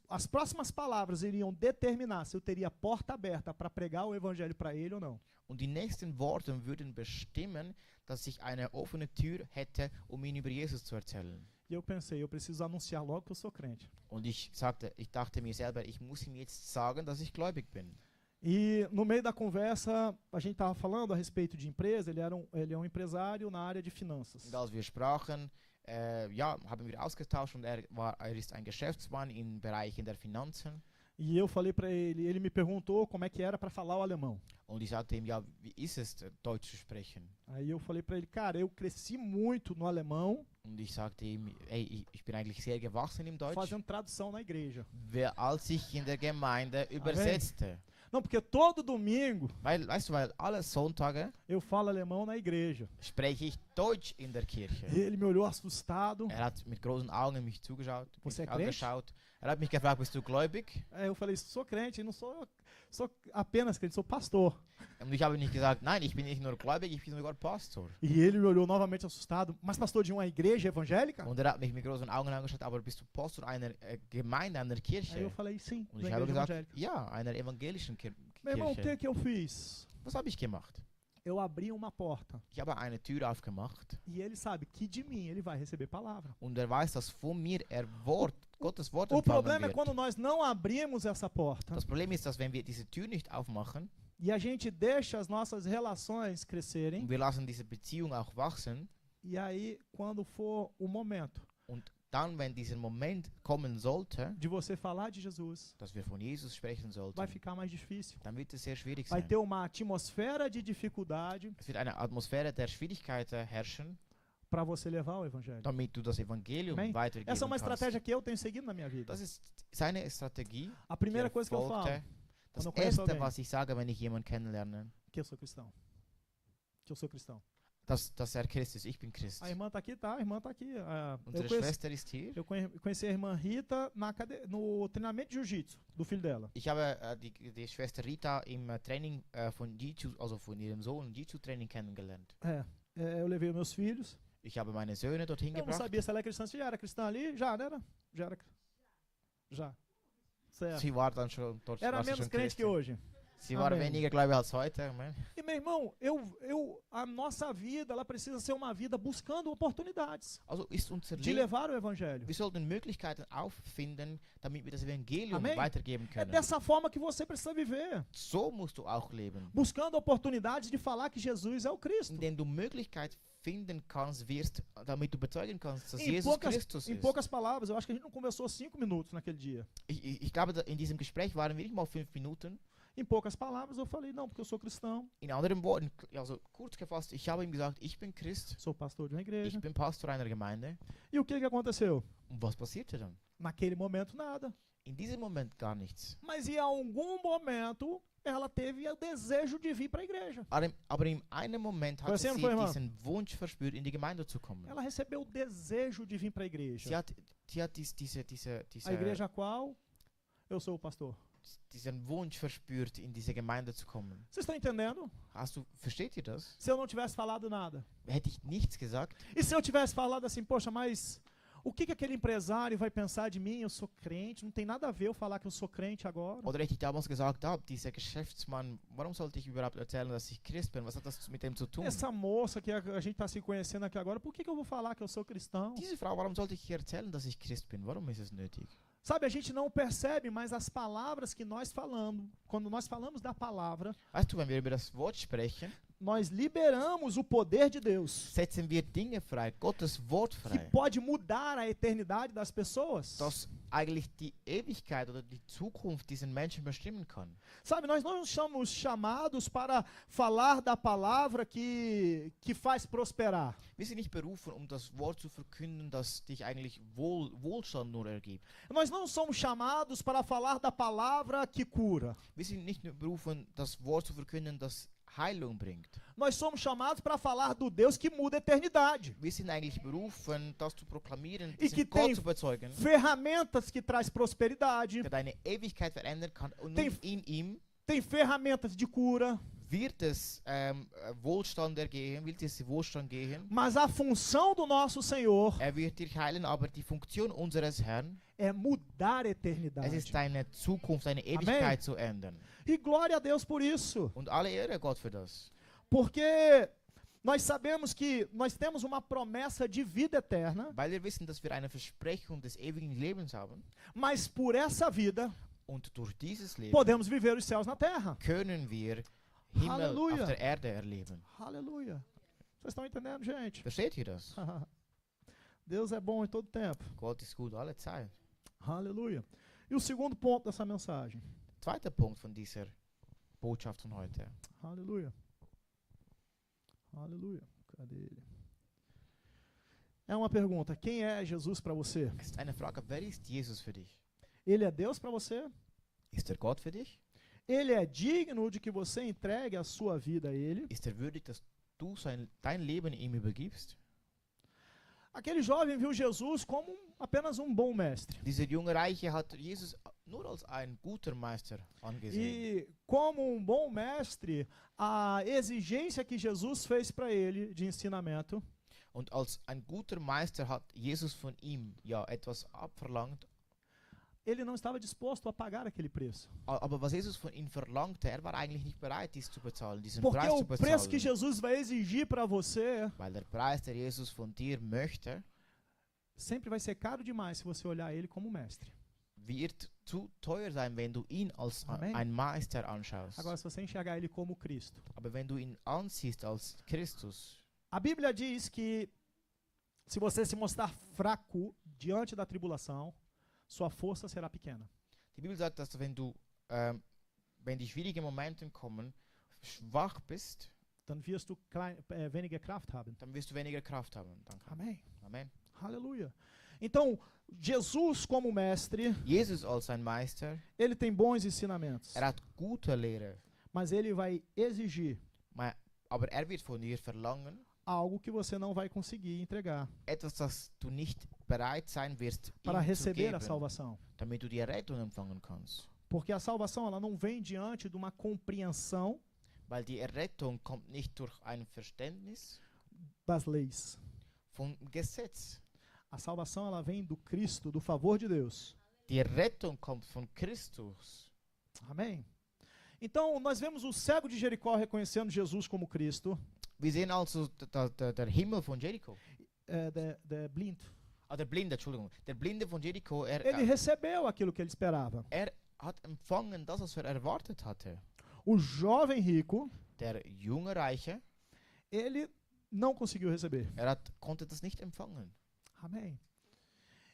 as próximas palavras iriam determinar se eu teria porta aberta para pregar o evangelho para ele ou não. Und die nächsten Worte würden bestimmen, dass ich eine offene Tür hätte, ihm über Jesus zu erzählen. E eu pensei, eu preciso anunciar logo que eu sou crente. Und ich dachte mir selber, ich muss ihm jetzt sagen, dass ich gläubig bin. E no meio da conversa, a gente estava falando a respeito de empresa, ele é um empresário na área de finanças. Und als wir sprachen, haben wir ausgetauscht und er ist ein Geschäftsmann im Bereich der Finanzen. E eu falei para ele me perguntou como é que era para falar o alemão. Und ich sagte ihm, ja, wie ist es, Deutsch zu sprechen? Aí eu falei para ele, cara, eu cresci muito no alemão, Und ich sagte ihm, ey, ich bin eigentlich sehr gewachsen im Deutsch, fazendo tradução na igreja. als ich in der Gemeinde übersetzte. Não, porque todo domingo Weil alle Sonntage eu falo alemão na igreja. spreche ich Deutsch in der Kirche. Ele me olhou assustado. Er hat mit großen Augen mich zugeschaut, Você é mich crente? angeschaut. Er hat mich gefragt, bist du gläubig? Aí eu falei, sou crente, não sou apenas crente, sou pastor. Und ich habe nicht gesagt, nein, ich bin nicht nur gläubig, ich bin sogar Pastor. E ele me olhou novamente assustado. Mas pastor de uma igreja evangélica? Und er hat mich mit großen Augen angeschaut, aber bist du Pastor einer Gemeinde, einer Aí eu Kirche? falei, sim, Und da ich habe igreja gesagt, evangélica. ja, einer evangelischen Meu irmão, o Kirche. que eu fiz? Was habe ich gemacht? Eu abri uma porta. Ich habe eine Tür aufgemacht E ele sabe que de mim ele vai receber palavra. und er weiß, dass von mir Gottes Wort O empfangen problema é wird. quando nós não abrimos essa porta Das Problem ist, dass wenn wir diese Tür nicht aufmachen e a gente deixa as nossas relações crescerem, und wir lassen diese Beziehung auch wachsen e aí quando for o momento und dann, wenn dieser Moment kommen sollte, de você falar de Jesus, dass wir von Jesus sprechen sollten, vai ficar mais difícil. dann wird es sehr schwierig Vai sein. ter uma atmosfera de dificuldade Es wird eine Atmosphäre der Schwierigkeiten herrschen, para você levar o evangelho. damit du das Evangelium Amém? weitergeben Essa é uma kannst. estratégia que eu tenho seguido na minha vida. Das ist seine Strategie. A Die primeira coisa que eu falo, erfolgte. Das quando eu conheço Erste, alguém, was ich sage, wenn ich jemanden kennenlerne, que eu sou cristão. Que eu sou cristão. dass er Christ ist. Ich bin Christ. A irmã tá aqui, tá? A irmã tá aqui. Unsere Schwester ist hier. Eu conheci a irmã Rita no treinamento de jiu-jitsu do filho dela. Ich habe die Schwester Rita im Training von Jiu-Jitsu, also von ihrem Sohn, Jiu-Jitsu-Training kennengelernt. Eu levei meus filhos. Ich habe meine Söhne dorthin Eu não gebracht. sabia se ela é cristã. Você já era cristã ali? Já, né? Já era. Já. Certo. Sie war dann schon dort. Era war sie menos schon crente que Christin. hoje. Sie war Amém. weniger Glaube als heute. Amen. E meu irmão, a nossa vida, ela precisa ser uma vida buscando oportunidades Also ist unser de Leben, levar o evangelho. wir sollten Möglichkeiten auffinden, damit wir das Evangelium Amém. weitergeben É können. dessa forma que você precisa viver, So musst du auch leben. buscando oportunidades de falar que Jesus é o Cristo. Indem du Möglichkeit finden wirst, damit du bezeugen kannst, dass Em Jesus Christus em ist. poucas palavras, eu acho que a gente não conversou 5 minutos naquele dia. Ich glaube, in diesem Gespräch waren wir nicht mal 5 Minuten. Em poucas palavras, eu falei, não, porque eu sou cristão, In anderen Worten, also kurz gefasst, ich habe ihm gesagt, ich bin Christ, sou pastor de uma ich igreja. bin Pastor einer Gemeinde. E o que aconteceu? Und was passierte dann? Naquele momento, nada. In diesem Moment gar nichts. Mas em algum momento, ela teve o desejo de vir para a igreja. Aber in einem Moment Foi hat assim ou sie não foi, irmão? diesen Wunsch verspürt, in die Gemeinde zu kommen. Ela recebeu o desejo de vir para a igreja. Sie hat A igreja qual? Eu sou o pastor. diesen Wunsch verspürt, in diese Gemeinde zu kommen. Vocês estão entendendo? Versteht ihr das? Se eu não tivesse falado nada. Hätte ich nichts gesagt, E se eu tivesse falado assim, poxa, mas o que aquele empresário vai pensar de mim? Eu sou crente, não tem nada a ver eu falar que eu sou crente agora. oder hätte ich damals gesagt, dieser Geschäftsmann, warum sollte ich überhaupt erzählen, dass ich Christ bin? Was hat das mit dem zu tun? Essa moça que a gente está se conhecendo aqui agora, por que eu vou falar que eu sou cristão? Diese Frau, warum sollte ich ihr erzählen, dass ich Christ bin? Warum ist es nötig? Sabe, a gente não percebe, mas as palavras que nós falamos, quando nós falamos da palavra, Weißt du, wenn wir über das Wort sprechen, nós liberamos o poder de Deus, setzen wir Dinge frei, Gottes Wort que frei, pode mudar a eternidade das pessoas. das eigentlich die Ewigkeit oder die Zukunft diesen Menschen bestimmen kann. Sabe, nós não somos chamados para falar da palavra que faz prosperar. Wir sind nicht berufen, um das Wort zu verkünden, das dich eigentlich Wohlstand nur ergibt. Nós não somos chamados para falar da palavra que cura. Wir sind nicht nur berufen, das Wort zu verkünden, das Heilung bringt. Nós somos chamados para falar do Deus que muda a eternidade. Wir sind eigentlich berufen, das zu proklamieren, E que diesen Gott tem zu bezeugen, ferramentas que traz prosperidade, der deine Ewigkeit verändern kann. Und Tem- nur in ihm tem ferramentas de cura, wird es Wohlstand ergehen, wird es Wohlstand gehen. mas a função do nosso Senhor Wird dich heilen, aber die Funktion unseres Herrn, é mudar a es eternidade. ist deine Zukunft, deine Ewigkeit zu ändern. E glória a Deus por isso, Und alle Ehre Gott für das. porque nós sabemos que nós temos uma promessa de vida eterna, Weil wir wissen, dass wir eine Versprechung des ewigen Lebens haben. mas por essa vida Und durch dieses Leben podemos viver os céus na terra. können wir Himmel Halleluja. auf der Erde erleben. Aleluia. Vocês estão entendendo, gente? Versteht ihr das? Deus é bom em todo tempo. Gott ist gut alle Zeit. Aleluia. E o segundo ponto dessa mensagem. Zweiter Punkt von dieser Botschaft von heute. Aleluia. Aleluia. Cadê ele? É uma pergunta. Quem é Jesus para você? Es ist eine Frage, wer ist Jesus für dich? Ele é Deus para você? Ist er Gott für dich? Ele é digno de que você entregue a sua vida a Ele? Ist er würdig, dass du dein Leben ihm übergibst? Aquele jovem viu Jesus como apenas um bom mestre. Dieser junge Reiche hat Jesus nur als ein guter Meister angesehen. E como um bom mestre, a exigência que Jesus fez para ele de ensinamento Und als ein guter Meister hat Jesus von ihm ja etwas abverlangt. ele não estava disposto a pagar aquele preço. Aber was Jesus von ihm verlangte, er war eigentlich nicht bereit, dies zu bezahlen, diesen Porque Preis o zu preço que bezahlen. Jesus vai exigir para você Weil der Preis, der Jesus von dir möchte, sempre vai ser caro demais se você olhar ele como mestre. wird zu teuer sein, wenn du ihn als Amen. ein Meister anschaust. Agora, se você enxergar ele como Cristo. Aber wenn du ihn ansiehst als Christus, A Bíblia diz que se você se mostrar fraco diante da tribulação, sua força será pequena. die Bibel sagt, dass wenn die schwierigen Momente kommen, schwach bist, Dann wirst du weniger Kraft haben. dann wirst du weniger Kraft haben. Danke. Amém. Amen. Aleluia. Então, Jesus como mestre, Jesus als ein Meister, ele tem bons ensinamentos, hat gute Lehre, mas ele vai exigir aber wird von dir verlangen, algo que você não vai conseguir entregar etwas, das du nicht bereit sein wirst, para ihm zu receber a geben, salvação. damit du die Rettung empfangen kannst. Porque a salvação ela não vem diante de uma compreensão Weil die Errettung kommt nicht durch ein Verständnis das leis. vom Gesetz. A salvação ela vem do Cristo, do favor de Deus. Die Rettung kommt von Christus. Amém? Então, nós vemos o cego de Jericó reconhecendo Jesus como Cristo. Wir sehen also der Himmel von Jericho. Der blind. Der Blinde, Entschuldigung. Der Blinde von Jericho, Ele recebeu aquilo que ele esperava. hat empfangen das, was er erwartet hatte. O jovem rico, Der junge Reiche, ele não conseguiu receber. konnte das nicht empfangen. Amém.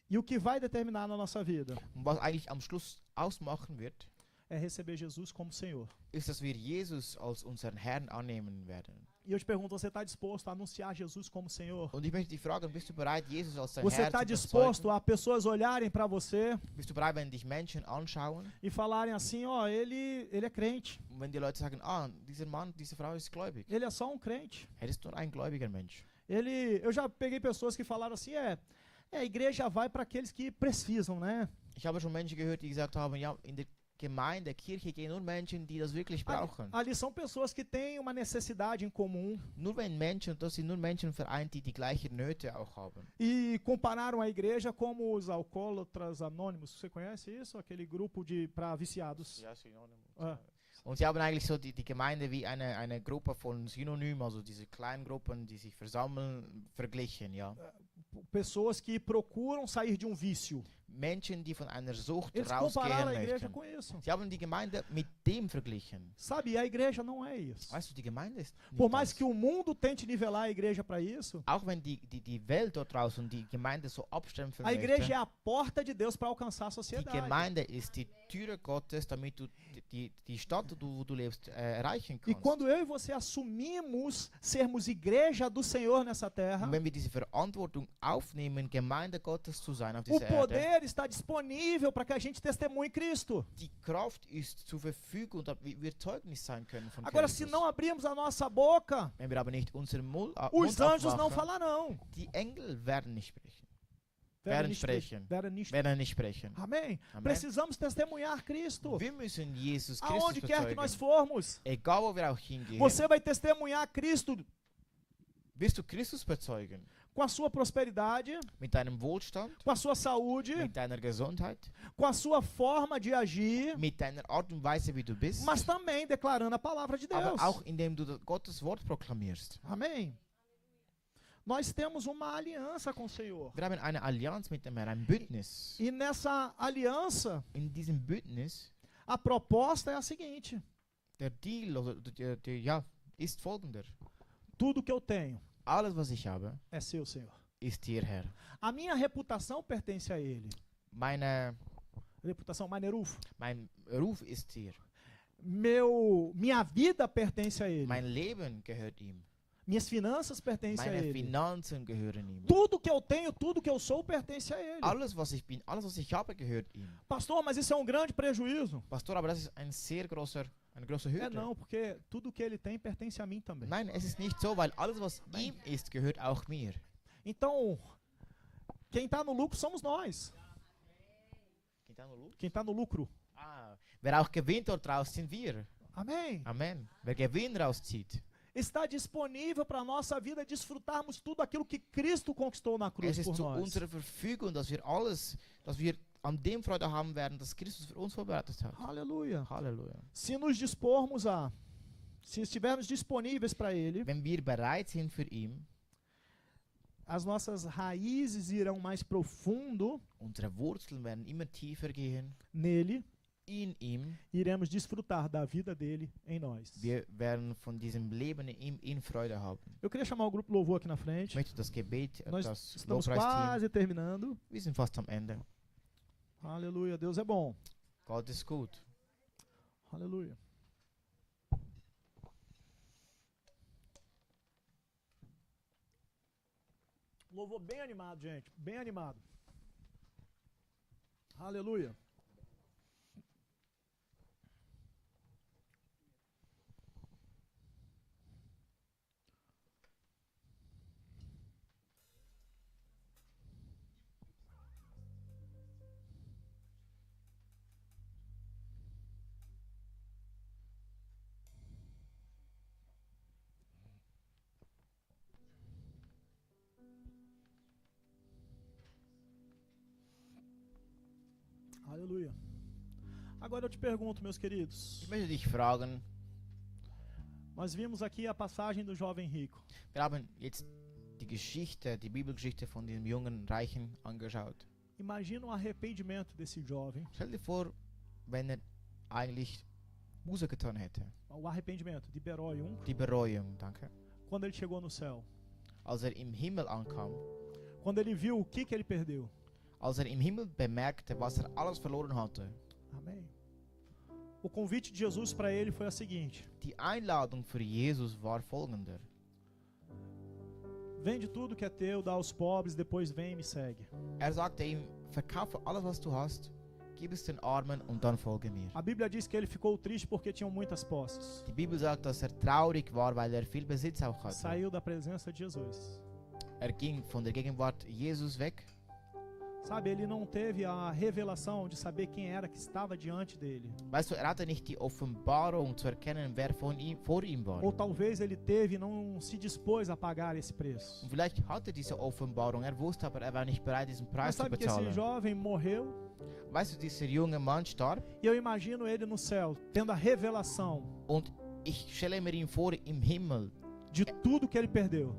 E o que vai determinar na nossa vida Und was eigentlich am Schluss ausmachen wird, é receber Jesus como Senhor. ist, dass wir Jesus als unseren Herrn annehmen werden. E eu te pergunto, você está disposto a anunciar Jesus como Senhor? Und ich möchte dich fragen, bist du bereit, Jesus als dein Você Herr está zu disposto bezeugen? a pessoas olharem para você Bist du bereit, wenn dich Menschen anschauen e falarem assim, ó, ele é crente, und wenn die Leute sagen, dieser Mann, diese Frau ist gläubig? ele é só um crente. Er ist nur ein gläubiger Mensch. Eu já peguei pessoas que falaram assim, a igreja vai para aqueles que precisam, né? Ich habe schon Menschen gehört, die gesagt haben, ja, in der Gemeinde, der Kirche gehen nur Menschen, die das wirklich brauchen. Ali são pessoas que têm uma necessidade em comum Nur wenn Menschen, das sind nur Menschen vereint, die die gleichen Nöte auch haben. e compararam a igreja como os alcoólatras anônimos. Você conhece isso? Aquele grupo para viciados. Ah. Und sie haben eigentlich so die Gemeinde wie eine Gruppe von Synonymen, also diese kleinen Gruppen, die sich versammeln, verglichen, ja. Pessoas que procuram sair de um vício. Menschen, die von einer Sucht Eles rausgehen compararam a igreja möchten. com isso. Sie haben die Gemeinde mit dem verglichen. Sabe, a igreja não é isso. Weißt du, die Gemeinde ist nicht Por mais das. que o mundo tente nivelar a igreja para isso, Auch wenn die Welt dort draußen die Gemeinde so abstempeln a igreja möchte, é a porta de Deus para alcançar a die sociedade. Gemeinde ist die Türe Gottes, damit du die Stadt, wo du lebst, erreichen E kannst. quando eu e você assumimos sermos igreja do Senhor nessa terra, Und wenn wir diese Verantwortung aufnehmen, Gemeinde Gottes zu sein auf o dieser Erde, poder está disponível para que a gente testemunhe Cristo. die Kraft ist zur Verfügung, damit wir Zeugnis sein können von Agora, se Christus. não abrirmos a nossa boca, Wenn wir aber nicht unseren Mund os anjos não aufmachen, falarão. die Engel werden nicht sprechen. Werden sprechen. Werden nicht sprechen. Amém? Amém. Precisamos testemunhar Cristo. Wir müssen Jesus Christus Aonde quer que nós bezeugen. formos, Egal wo wir auch hingehen, você vai testemunhar Cristo wirst du Christus bezeugen. com a sua prosperidade, Mit deinem Wohlstand, com a sua saúde, mit deiner Gesundheit, com a sua forma de agir, mit deiner Art und Weise, wie du bist, mas também declarando a palavra de aber Deus. auch indem du Gottes Wort proklamierst. Amém? Nós temos uma aliança com o Senhor. Wir haben eine Allianz mit dem Herrn, ein Bündnis. E nessa aliança, In diesem Bündnis, a proposta é a seguinte: der Deal oder ja, ist folgender. tudo que eu tenho Alles, was ich habe, é seu, Senhor. ist dir, Herr. A minha reputação pertence a Ele. Mein Ruf ist dir. Minha vida pertence a Ele. Mein Leben gehört ihm. Minhas finanças pertencem a Meine Ele. Finanzen gehören ihm. Tudo que eu tenho, tudo que eu sou pertence a Ele. Alles, was ich bin, alles, was ich habe, gehört ihm. Pastor, mas isso é um grande prejuízo. Pastor, aber das ist eine große É Hürde. não, porque tudo que Ele tem pertence a mim também. Nein, es ist nicht so, weil alles, was ihm ist, gehört auch mir. Então, quem está no lucro somos nós. Quem está no lucro. Wer auch gewinnt dort draus, sind wir. Amém. Amen. Wer Gewinn rauszieht. Está disponível para a nossa vida desfrutarmos tudo aquilo que Cristo conquistou na cruz Es ist por zu nós. unserer Verfügung, dass wir an dem Freude haben werden, das Christus für uns vorbereitet hat. Aleluia. Halleluja. Se estivermos disponíveis para Ele, Wenn wir bereit sind für ihn, as nossas raízes irão mais profundo unsere Wurzeln werden immer tiefer gehen nele, in ihm. iremos desfrutar da vida dele em nós. Wir werden von diesem Leben in ihm in Freude haben. Eu queria chamar o grupo Louvor aqui na Ich frente. möchte das Gebet, Nós das estamos Lobpreisteam, quase terminando. wir sind fast am Ende. Aleluia, Deus é bom. Gott ist gut. Aleluia. Louvor bem animado, gente. Bem animado. Aleluia. Aleluia. Agora eu te pergunto, meus queridos. Ich möchte dich fragen, Nós vimos aqui a passagem do jovem rico. wir haben jetzt die Bibelgeschichte von dem jungen Reichen angeschaut. Imagina o arrependimento desse jovem. Stell dir vor, wenn eigentlich Buße getan hätte. O arrependimento de Berói 1, Die Bereuung, danke. quando ele chegou no céu. Als im Himmel ankam, Quando ele viu o que ele perdeu. als im Himmel bemerkte, was alles verloren hatte. Amém. O convite de Jesus para ele foi a seguinte: Die Einladung für Jesus war folgender. vende tudo que é teu, dá aos pobres, depois vem e me segue. Sagte ihm, verkaufe alles, was du hast, gib es den Armen und dann folge mir. A Bíblia diz que ele ficou triste porque tinham muitas posses. Die Bibel sagt, dass traurig war, weil viel Besitz auch hatte. Saiu da presença de Jesus. Ging von der Gegenwart Jesus weg. Sabe, ele não teve a revelação de saber quem era que estava diante dele. Weißt du, hatte nicht die Offenbarung zu erkennen, wer vor ihm war. Ou talvez ele teve e não se dispôs a pagar esse preço. Und vielleicht hatte diese Offenbarung, wusste aber, war nicht bereit, diesen Mas Preis zu sabe que esse bezahlen. jovem morreu? Weißt du, dieser junge Mann starb E eu imagino ele no céu, tendo a revelação und ich stelle mir ihn vor im Himmel, de tudo que ele perdeu.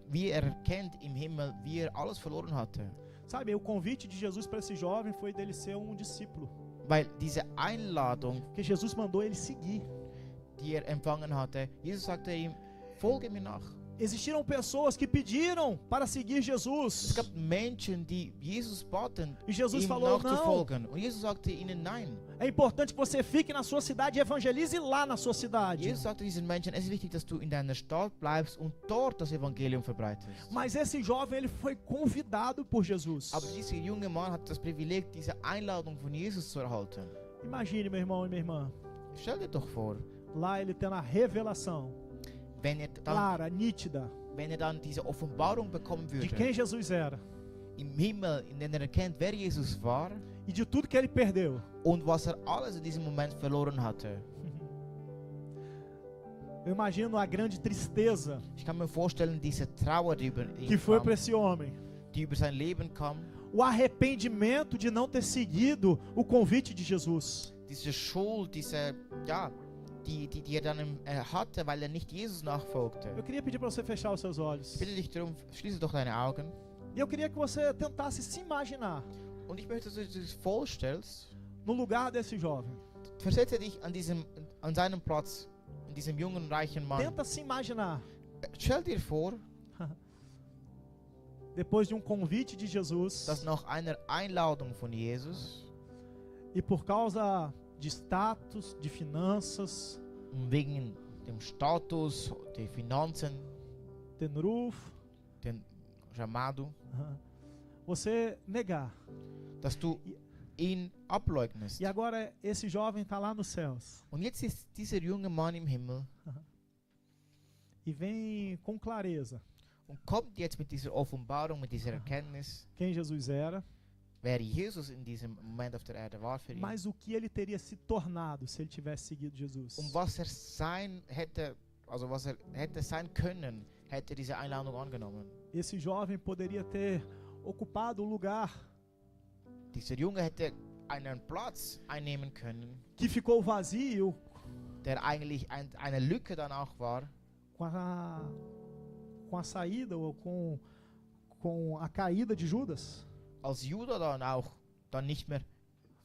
wie erkennt im Himmel, wie alles verloren hatte. Sabe, o convite de Jesus para esse jovem foi dele ser um discípulo. Weil diese Einladung, Que Jesus mandou ele seguir. die empfangen hatte, Jesus sagte ihm, folge mir nach. Existiram pessoas que pediram para seguir Es Jesus. gab Menschen, die Jesus baten, E Jesus ihm falou, não, nachzufolgen. Und Jesus sagte ihnen nein. é importante que você fique na sua cidade e evangelize lá na sua cidade. Jesus sagte diesen Menschen, es ist wichtig, dass du in deiner Stadt bleibst und dort das Evangelium verbreitest. Mas esse jovem, ele foi convidado por Jesus. Aber dieser junge Mann hat das Privileg, diese Einladung von Jesus zu erhalten. Imagine, meu irmão e minha irmã, Stell dir doch vor, lá ele tendo a revelação clara, nítida, wenn er dann diese Offenbarung bekommen de würde, quem Jesus era im Himmel, in dem er erkennt, wer Jesus war e de tudo que ele perdeu. und was alles in diesem Moment verloren hatte. Eu imagino a grande tristeza Ich kann mir vorstellen, diese Trauer, die über ihn que foi kam, para esse homem. die über sein Leben kam, O arrependimento de não ter seguido o convite de Jesus. diese Schuld, die er dann hatte, weil er nicht Jesus nachfolgte. Eu queria pedir para você fechar os seus olhos. Ich bitte dich darum, schließe doch deine Augen. E eu queria que você tentasse se imaginar Und ich möchte, dass du dir das vorstellst, no lugar desse jovem. versetze dich an seinem Platz, in diesem jungen, reichen Mann. Tenta se imaginar. Stell dir vor, Depois de um convite de Jesus dass nach einer Einladung von Jesus e por causa de status, de finanças, wegen dem Status, der Finanzen, den Ruf, den chamado, você negar. dass du ihn ableugnest. E agora esse jovem está lá nos céus Und jetzt ist dieser junge Mann im Himmel e vem com clareza und kommt jetzt mit dieser Offenbarung, mit dieser Erkenntnis, quem Jesus era, wer Jesus in diesem Moment auf der Erde war für ihn. mas o que ele teria se tornado se ele tivesse seguido Jesus. Und was er sein hätte, also was er hätte sein können, hätte diese Einladung angenommen. Esse jovem poderia ter ocupado o lugar Dieser Junge hätte einen Platz einnehmen können, que ficou vazio der eigentlich eine Lücke dann auch war, com a saída ou com a caída de Judas. als Judah dann auch dann nicht mehr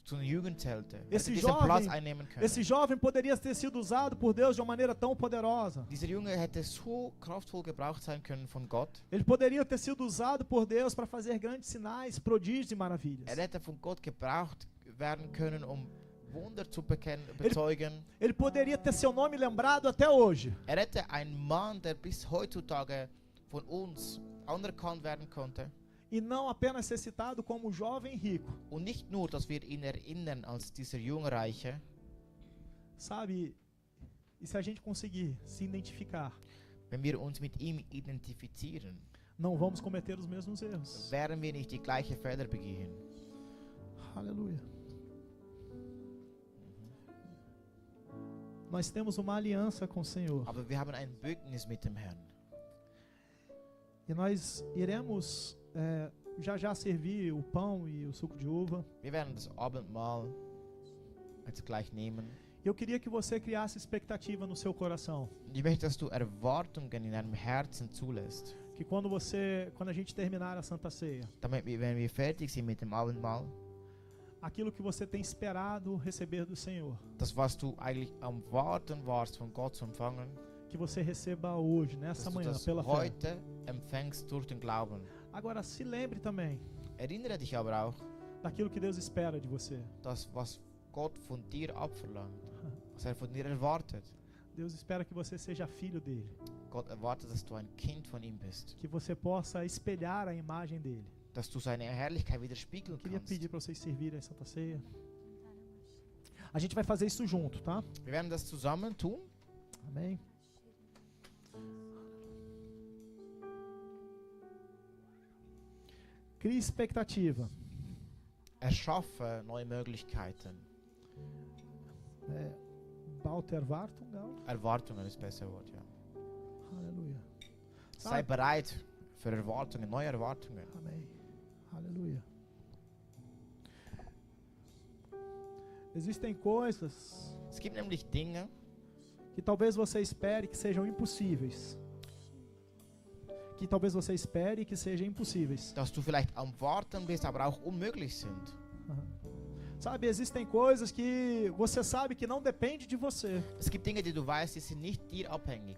zu den Jüngern zählte. Hätte Esse diesen Platz jovem, einnehmen können. esse jovem poderia ter sido usado por Deus de uma maneira tão poderosa. Dieser Junge hätte so kraftvoll gebraucht sein können von Gott. Ele poderia ter sido usado por Deus para fazer grandes sinais, prodígios e maravilhas. Hätte von Gott gebraucht werden können, Wunder zu bezeugen. Ele poderia ter seu nome lembrado até hoje. Hätte ein Mann, der bis heutzutage von uns anerkannt werden konnte. E não apenas ser citado como jovem rico. Und nicht nur, dass wir ihn erinnern als dieser junge Reiche. Sabe, e se a gente conseguir se identificar, Wenn wir uns mit ihm identifizieren, não vamos cometer os mesmos erros. werden wir nicht die gleichen Fehler begehen. Aleluia. Nós temos uma aliança com o Senhor. Aber wir haben ein Bündnis mit dem Herrn. E nós iremos já servir o pão e o suco de uva. Wir werden das Abendmahl jetzt gleich nehmen. Eu queria que você criasse expectativa no seu coração. Ich möchte, dass du Erwartungen in deinem Herzen zulässt. Que quando a gente terminar a Santa Ceia, Damit, wenn wir fertig sind mit dem Abendmahl, aquilo que você tem esperado receber do Senhor, das, was du eigentlich am Warten warst, von Gott zu empfangen, que você receba hoje, nessa dass du manhã, das pela fé. heute empfängst durch den Glauben. Agora, se lembre também Erinnere dich aber auch, daquilo que Deus espera de você. dass Gott von dir abverlangt, was er von dir erwartet. Deus espera que você seja filho dele, Gott erwartet, dass du ein Kind von ihm bist, que você possa espelhar a imagem dele. dass du seine Herrlichkeit widerspiegeln Eu queria kannst. pedir para vocês servirem a Santa Ceia. A gente vai fazer isso junto, tá? Wir werden das zusammen tun. Amém? Crie expectativa. Erschaffe neue Möglichkeiten. Baut Erwartung auf. Erwartungen ist besser Wort, ja. Aleluia. Sei bereit für Erwartungen, neue Erwartungen. Amém. Aleluia. Existem coisas Es gibt nämlich Dinge, que talvez você espere que sejam impossíveis. Que talvez você espere que sejam impossíveis. dass du vielleicht am Warten bist, aber auch unmöglich sind. Sabe, existem coisas que você sabe que não depende de você. Es gibt Dinge, die du weißt, die sind nicht dir abhängig.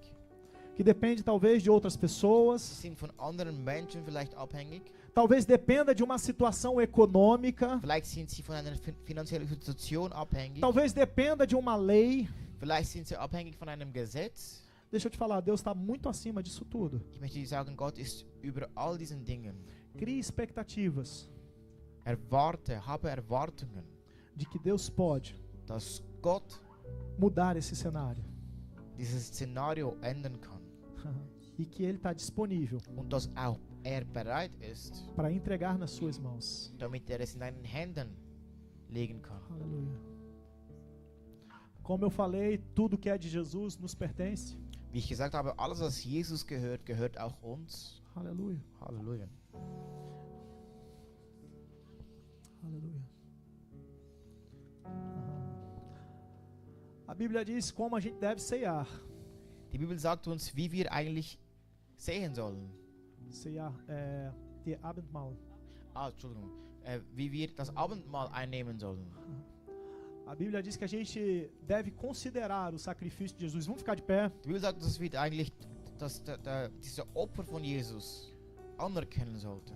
Que depende talvez de outras Sie pessoas. sind von anderen Menschen vielleicht abhängig. Talvez dependa de uma situação econômica. Vielleicht sind sie von einer finanziellen Situation abhängig. Talvez dependa de uma lei. Vielleicht sind sie abhängig von einem Gesetz. Deixa eu te falar, Deus está muito acima disso tudo. Ich möchte dir sagen, Gott ist über all diesen Dingen. Crie expectativas Habe Erwartungen, de que Deus pode dass Gott mudar esse cenário. dieses Szenario ändern kann. E que Ele está disponível Und dass auch er bereit ist, para entregar nas suas mãos. damit er es in deinen Händen legen kann. Aleluia. Como eu falei, tudo que é de Jesus nos pertence. Wie ich gesagt habe, alles was Jesus gehört, gehört auch uns. Aleluia. Halleluja. Aleluia. A Bíblia diz como a gente deve ceiar. Die Bibel sagt uns, wie wir eigentlich sehen sollen. Ceiar é ter Abendmahl. Entschuldigung. Wie wir das Abendmahl einnehmen sollen. A Bíblia diz que a gente deve considerar o sacrifício de Jesus. Vamos ficar de pé. Die Bibel sagt, dass wir eigentlich diese Opfer von Jesus anerkennen sollten.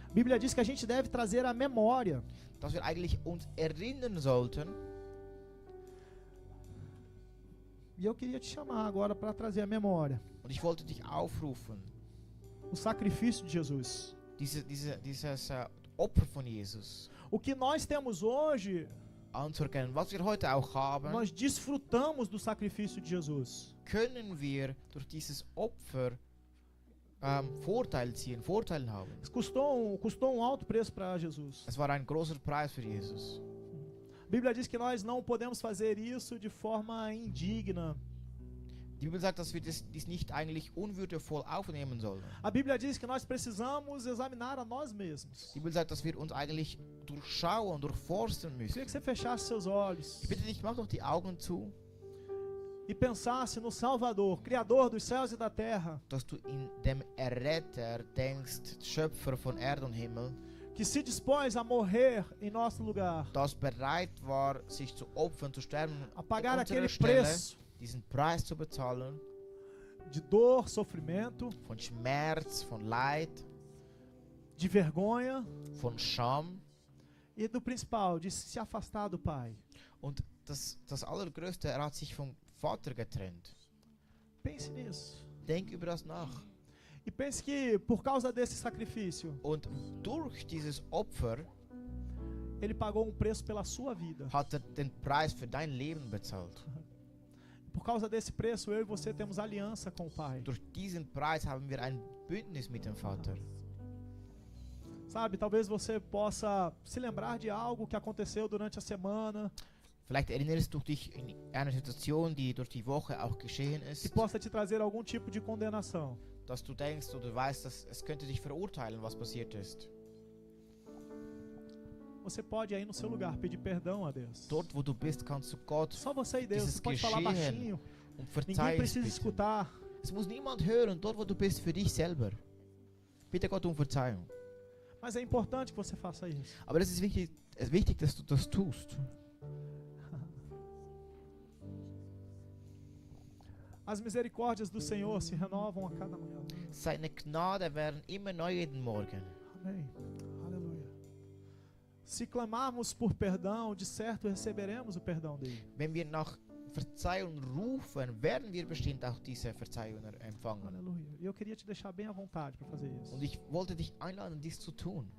A Bíblia diz que a gente deve trazer à memória. Dass wir eigentlich uns erinnern sollten. E eu queria te chamar agora para trazer à memória Und ich wollte dich aufrufen, o sacrifício de Jesus. dieses Opfer von Jesus O que nós temos hoje, anzuerkennen. Was wir heute auch haben, nós desfrutamos do sacrifício de Jesus. können wir durch dieses Opfer Vorteil haben. Isso custou um alto preço para Jesus. Es war ein großer Preis für Jesus. A Bíblia diz que nós não podemos fazer isso de forma indigna. Die Bibel sagt, dass wir dies nicht eigentlich unwürdevoll aufnehmen sollen. A Bíblia diz que nós precisamos examinar a nós mesmos. Die Bibel sagt, dass wir uns eigentlich durchschauen, durchforsten Eu müssen. queria que você fechasse seus olhos Ich bitte dich, mach doch die Augen zu, e pensasse no Salvador, Criador dos céus e da terra, dass du in dem Erretter denkst, Schöpfer von Erde und Himmel, que se dispôs a morrer em nosso lugar, das bereit war, sich zu opfern, zu sterben, a pagar an aquele unserer Stelle, preço diesen Preis zu bezahlen, de dor, sofrimento, von Schmerz, von Leid, de vergonha von Scham. e do principal, de se afastar do Pai. Und das Allergrößte, er hat sich vom Vater getrennt. Pense nisso. Denk über das nach. E pense que por causa desse sacrifício, Und durch dieses Opfer Ele pagou um preço pela sua vida. hat er den Preis für dein Leben bezahlt. Por causa desse preço, eu e você temos aliança com o Pai. Durch diesen Preis haben wir ein Bündnis mit dem Vater. Sabe, talvez você possa se lembrar de algo que aconteceu durante a semana, Vielleicht erinnerst du dich in einer Situation, die durch die Woche auch geschehen que ist, possa te trazer algum tipo de condenação. dass du denkst oder weißt, dass es könnte dich verurteilen, was passiert ist. Você pode aí no seu lugar pedir perdão a Deus. Dort, wo du bist, kannst du Gott Só você e Deus. Dieses Você pode falar Geschehen baixinho. um Ninguém Verzeihung precisa bitten. escutar. Es muss niemand hören, dort, wo du bist, für dich selber. Bitte Gott um Verzeihung. Mas é importante que você faça isso. Aber es ist wichtig, dass du das tust. As misericórdias do Senhor se renovam a cada manhã. Seine Gnade werden immer neu jeden Morgen. Amém. Aleluia. Se clamarmos por perdão, de certo receberemos o perdão dele. Wenn wir nach Verzeihung rufen, werden wir bestimmt auch diese Verzeihung empfangen. Aleluia. E eu queria te deixar bem à vontade para fazer isso. Und ich wollte dich einladen, dies zu tun.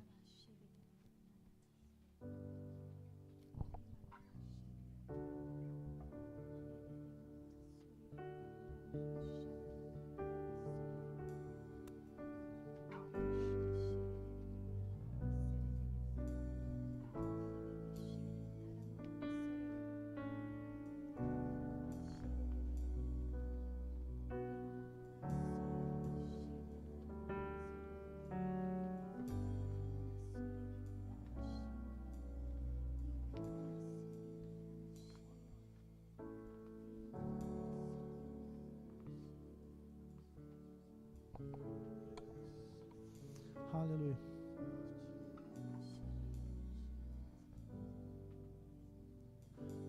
Aleluia.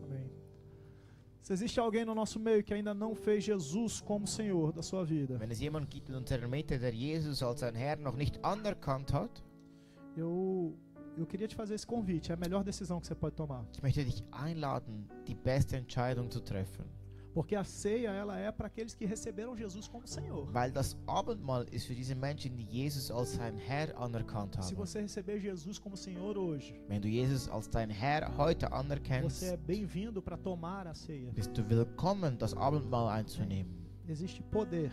Amém. Se existe alguém no nosso meio que ainda não fez Jesus como Senhor da sua vida, Wenn es jemanden gibt in unserer Mitte, der Jesus als sein Herr noch nicht anerkannt hat, eu queria te fazer esse convite. É a melhor decisão que você pode tomar. ich möchte dich einladen, die beste Entscheidung zu treffen. Porque a ceia, ela é para aqueles que receberam Jesus como Senhor. Weil das Abendmahl ist für diese Menschen, die Jesus als sein Herr anerkannt Se haben. você receber Jesus como Senhor hoje, Wenn du Jesus als dein Herr heute anerkennst, você é bem-vindo para tomar a ceia. bist du willkommen, das Abendmahl einzunehmen. Existe poder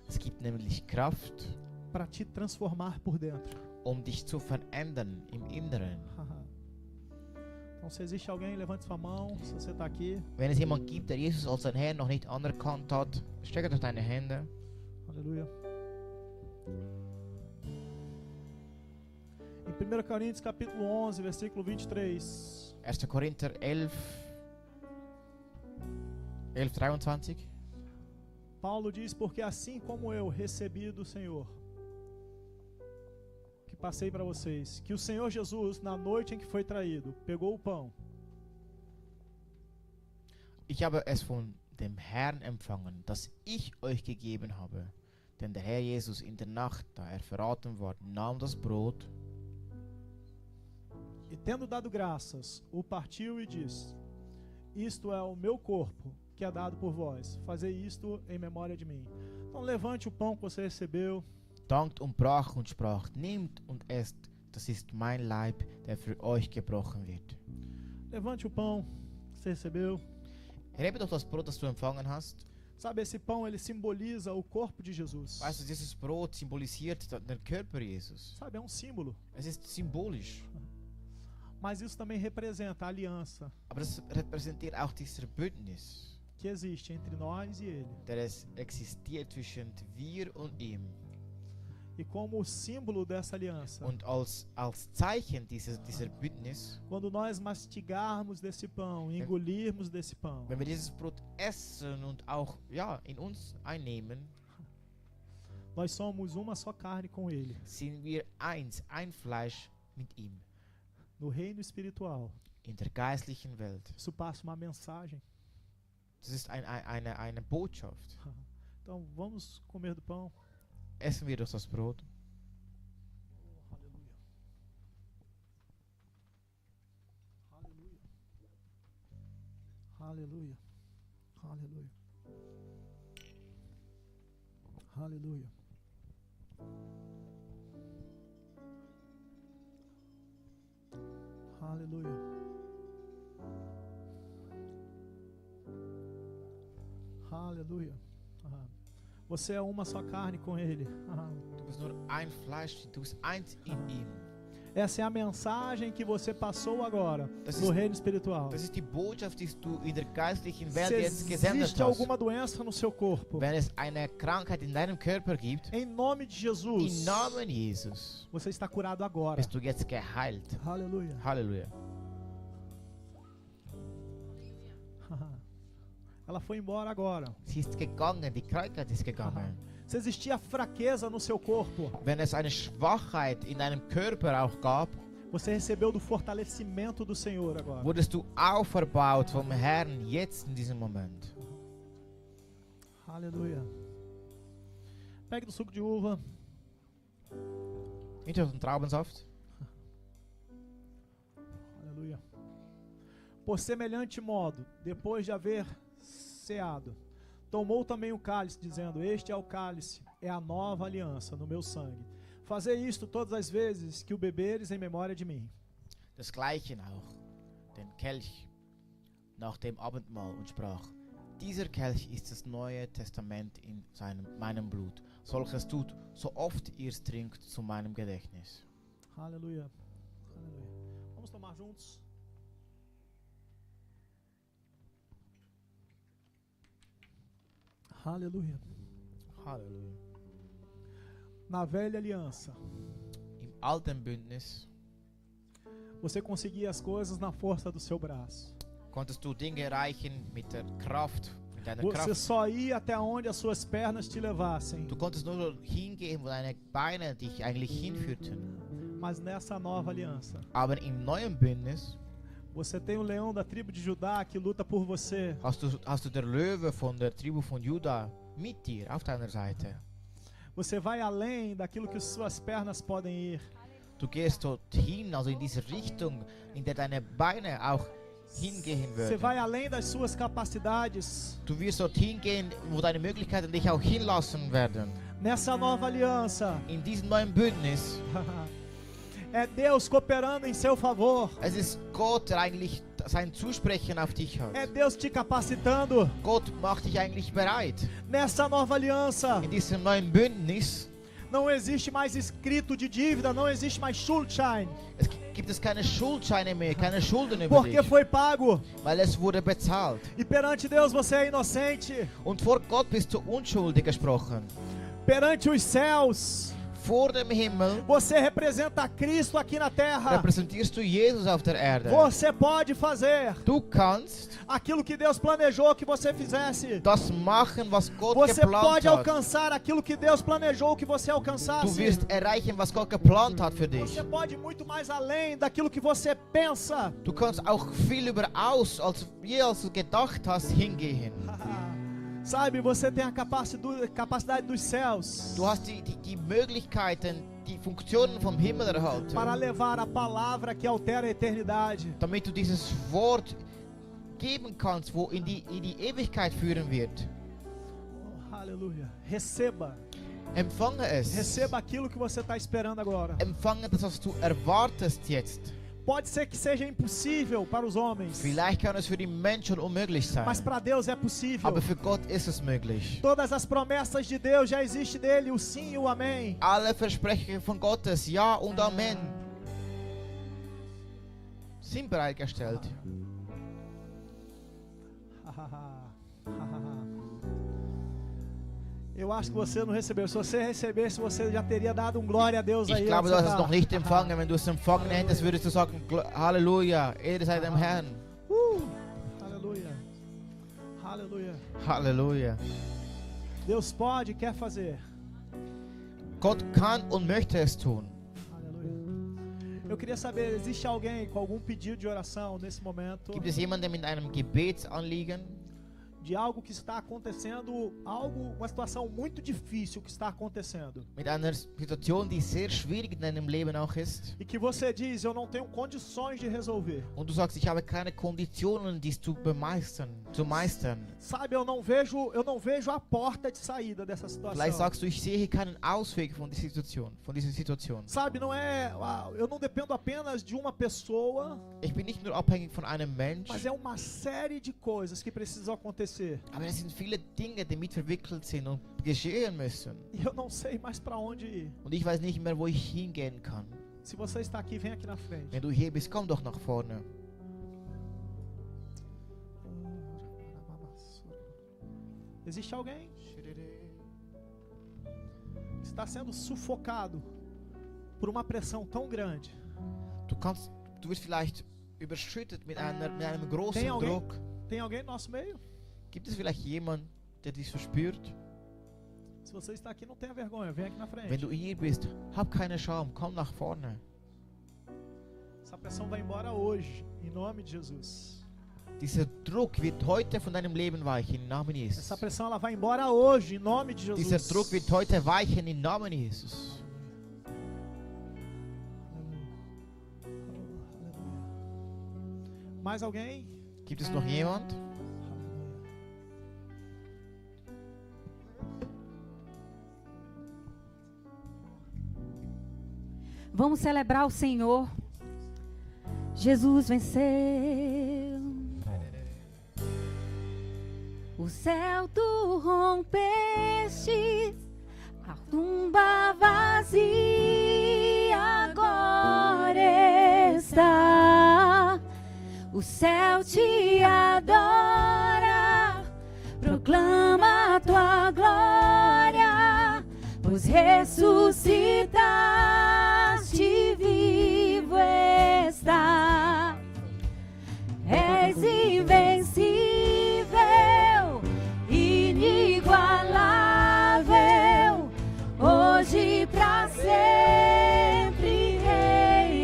Es gibt nämlich Kraft, para te transformar por dentro. dich zu verändern im Inneren. Então, se existe alguém, levante sua mão. Se você está aqui, Wenn es jemanden gibt, der Jesus als sein Herr noch nicht anerkannt hat, strecke doch deine Hände. aleluia. Em 1 Coríntios capítulo 11, versículo 23. 1. Korinther 11, 23. Paulo diz, porque assim como eu recebi do Senhor, que passei para vocês, que o Senhor Jesus, na noite em que foi traído, pegou o pão, Ich habe es von dem Herrn empfangen, das ich euch gegeben habe. Denn der Herr Jesus in der Nacht, da er verraten war, nahm das Brot e tendo dado graças, o partiu e disse, isto é o meu corpo, que é dado por vós, fazei isto em memória de mim. Então levante o pão que você recebeu, dankt und brach und sprach, nehmt und esst, das ist mein Leib, der für euch gebrochen wird. levante o pão que você recebeu. Erhebe doch das Brot, das du empfangen hast. Sabe, esse pão, ele simboliza o corpo de Jesus. Weißt du, dieses Brot symbolisiert den Körper Jesus. Sabe, é um símbolo. Es ist symbolisch, Mas isso também representa a aliança aber es repräsentiert auch dieses Bündnis, que existe entre nós e Ele. der es existiert zwischen wir und ihm. E como símbolo dessa aliança, Und als Zeichen dieser Bündnis, quando nós mastigarmos desse pão, engolirmos desse pão, wenn wir dieses Brot essen und auch in uns einnehmen, nós somos uma só carne com Ele. sind wir eins, ein Fleisch mit ihm. No reino espiritual, In der geistlichen Welt. isso passa uma mensagem. Das ist eine Botschaft. Então vamos comer do pão. Essen wir doch das Brot. Aleluia. Aleluia. Aleluia. Aleluia. Aleluia. Aleluia. Você é uma só carne com Ele. Du bist nur ein Fleisch, du bist eins in ihm. Essa é a mensagem que você passou agora Das no ist, reino espiritual. das ist die Botschaft, die du in der geistlichen Welt Se jetzt gesendet existe hast. alguma doença no seu corpo, Wenn es eine Krankheit in deinem Körper gibt, em nome de Jesus, im Namen Jesus, você está curado agora. bist du jetzt geheilt. Aleluia. Halleluja. Ela foi embora agora. Sie ist gegangen, die Krankheit ist gegangen. Se existia fraqueza no seu corpo, Wenn es eine Schwachheit in deinem Körper auch gab, você recebeu do fortalecimento do Senhor agora. wurdest du auferbaut vom Herrn jetzt in diesem Moment. Aleluia. Pegue do suco de uva. Nicht aus dem Traubensaft. Por semelhante modo, depois de haver ceado, tomou também o cálice, dizendo: este é o cálice, é a nova aliança no meu sangue. Fazei isto todas as vezes que o beberes em memória de mim. Das Gleichen auch, den Kelch nach dem Abendmahl und sprach: dieser Kelch ist das neue Testament in meinem Blut. Solches tut, so oft ihr es trinkt, zu meinem Gedächtnis. Aleluia. Aleluia. Vamos tomar juntos. Aleluia. Halleluja. Na velha aliança, Im alten Bündnis você conseguia as coisas na força do seu braço. konntest du Dinge erreichen mit der Kraft, mit deiner Você Kraft. só ia até onde as suas pernas te levassem. Du konntest nur hingehen, wo deine Beine dich eigentlich hinführten. Mas nessa nova aliança, Aber im neuen Bündnis você tem o leão da tribo de Judá que luta por você. hast du der Löwe von der Tribu von Juda mit dir auf deiner Seite. Você vai além daquilo que suas pernas podem ir. Du gehst dorthin, also in diese Richtung, in der deine Beine auch hingehen Você vai würden. além das suas capacidades. Du wirst dorthin gehen, wo deine Möglichkeiten dich auch hinlassen werden. Nessa nova aliança, In diesem neuen Bündnis, é Deus cooperando em seu favor. es ist Gott, der eigentlich sein Zusprechen auf dich hat. É Deus te capacitando. Gott macht dich eigentlich bereit. Nessa nova aliança, In diesem neuen Bündnis não existe mais escrito de dívida, não existe mais Schuldschein, gibt es keine Schuldscheine mehr, keine Schulden über porque dich, foi pago. weil es wurde bezahlt. E perante Deus você é inocente. Und vor Gott bist du unschuldig gesprochen. Perante os céus, Vor dem Himmel você representa Cristo aqui na terra. repräsentierst du Jesus auf der Erde. Você pode fazer Du kannst aquilo que Deus planejou que você fizesse. das machen, was Gott Você geplant pode hat. alcançar aquilo que Deus planejou que você Du alcançasse. wirst erreichen, was Gott geplant hat für dich. Você pode ir muito mais além daquilo que você pensa. Du kannst auch viel überaus, als du gedacht hast, hingehen. Sabe, você tem a capacidade dos céus Du hast die Möglichkeiten, die Funktionen vom Himmel erhalten, para levar a palavra que altera a eternidade. damit du dieses Wort geben kannst, wo in die Ewigkeit führen wird. Oh, aleluia. Receba. Empfange es. Receba aquilo que você está esperando agora. Empfange das, was du erwartest jetzt. Pode ser que seja impossível para os homens, Vielleicht kann es für die Menschen unmöglich sein, mas para Deus é possível. aber für Gott ist es möglich. Todas as promessas de Deus já existe dele, o sim e o amém. Alle Versprechen von Gottes, Ja und Amen, sind bereitgestellt. Eu acho que você não recebeu. Se você recebesse, você já teria dado um glória a Deus aí. Ich glaube, onde du você hast es tá. noch nicht empfangen. Wenn du es empfangen hättest, würdest du sagen, Halleluja, Ehre sei dem Herrn. Aleluia. Aleluia. Halleluja. Deus pode e quer fazer. Gott kann und möchte es tun. Aleluia. Eu queria saber, existe alguém com algum pedido de oração nesse momento? Gibt es jemanden mit einem Gebetsanliegen? De algo que está acontecendo, uma situação muito difícil que está acontecendo. Mit einer Situation, die sehr schwierig in deinem Leben auch ist. E que você diz, eu não tenho condições de resolver. Und du sagst, ich habe keine Konditionen, dies zu meistern. Sabe, eu não vejo a porta de saída dessa situação. Vielleicht sagst du, ich sehe keinen Ausweg von dieser Situation. Sabe, eu não dependo apenas de uma pessoa, Ich bin nicht nur abhängig von einem Mensch, mas é uma série de coisas que precisam acontecer. aber es sind viele Dinge, die mit verwickelt sind und geschehen müssen. E eu não sei mais para onde ir. Und ich weiß nicht mehr, wo ich hingehen kann. Se você está aqui, vem aqui na frente. Wenn du hier bist, komm doch nach vorne. Existe alguém que está sendo sufocado por uma pressão tão grande? Du wirst vielleicht überschüttet mit einem großen Tem alguém? Druck. Tem alguém no nosso meio? Gibt es vielleicht jemanden, der dich so spürt? Se você está aqui, não tenha vergonha, vem aqui na frente. Wenn du hier bist, hab keine Scham, komm nach vorne. Essa pressão vai embora hoje, em nome de Jesus. Dieser Druck wird heute von deinem Leben weichen, im Namen Jesus. Essa pressão ela vai embora hoje, em nome de Jesus. Dieser Druck wird heute weichen, im Namen Jesus. Mais alguém? Gibt es noch jemand? Vamos celebrar o Senhor. Jesus venceu. O céu tu rompeste, a tumba vazia agora está. O céu te adora, proclama a tua glória, pois ressuscitaste, vivo está. És invencível, inigualável, hoje pra sempre reinará.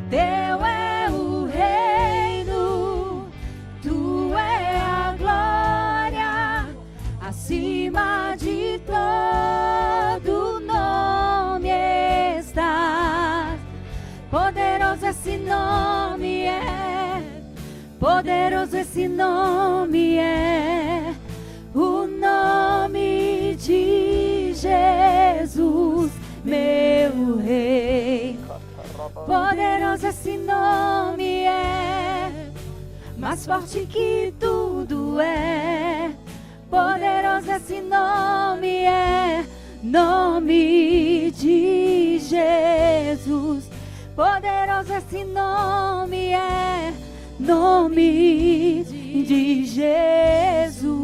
Teu é o reino, tu é a glória, acima de todo nome estás. Poderoso esse nome é, poderoso esse nome é, o nome de Jesus, meu Rei. Poderoso esse nome é, mais forte que tudo é. Poderoso esse nome é, nome de Jesus. Poderoso esse nome é, nome de Jesus.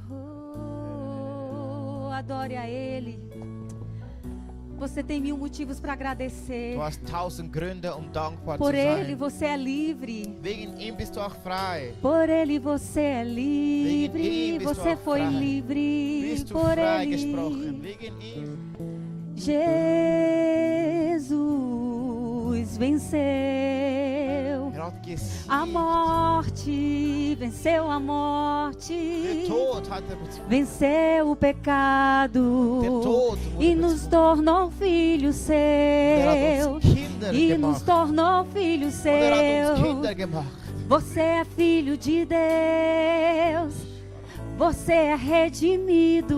Oh, adore a Ele. Você tem 1000 motivos para agradecer. Du hast 1000 Gründe, dankbar Por zu Ele sein. você é livre. Wegen ihm bist du auch frei. Por Ele você é Wegen livre. ihm bist du Você auch foi frei. livre. Bist du Por freigesprochen. Ele. Wegen ihm. Jesus venceu Er hat gesiegt. a morte, venceu a Der morte, Tod hat er bezwungen. venceu o Der pecado Tod e wurde nos bezwungen. tornou filho Er hat seu. uns Kinder E nos gemacht. tornou filho Und er hat uns seu. Kinder gemacht. Você é filho de Deus. Você é redimido.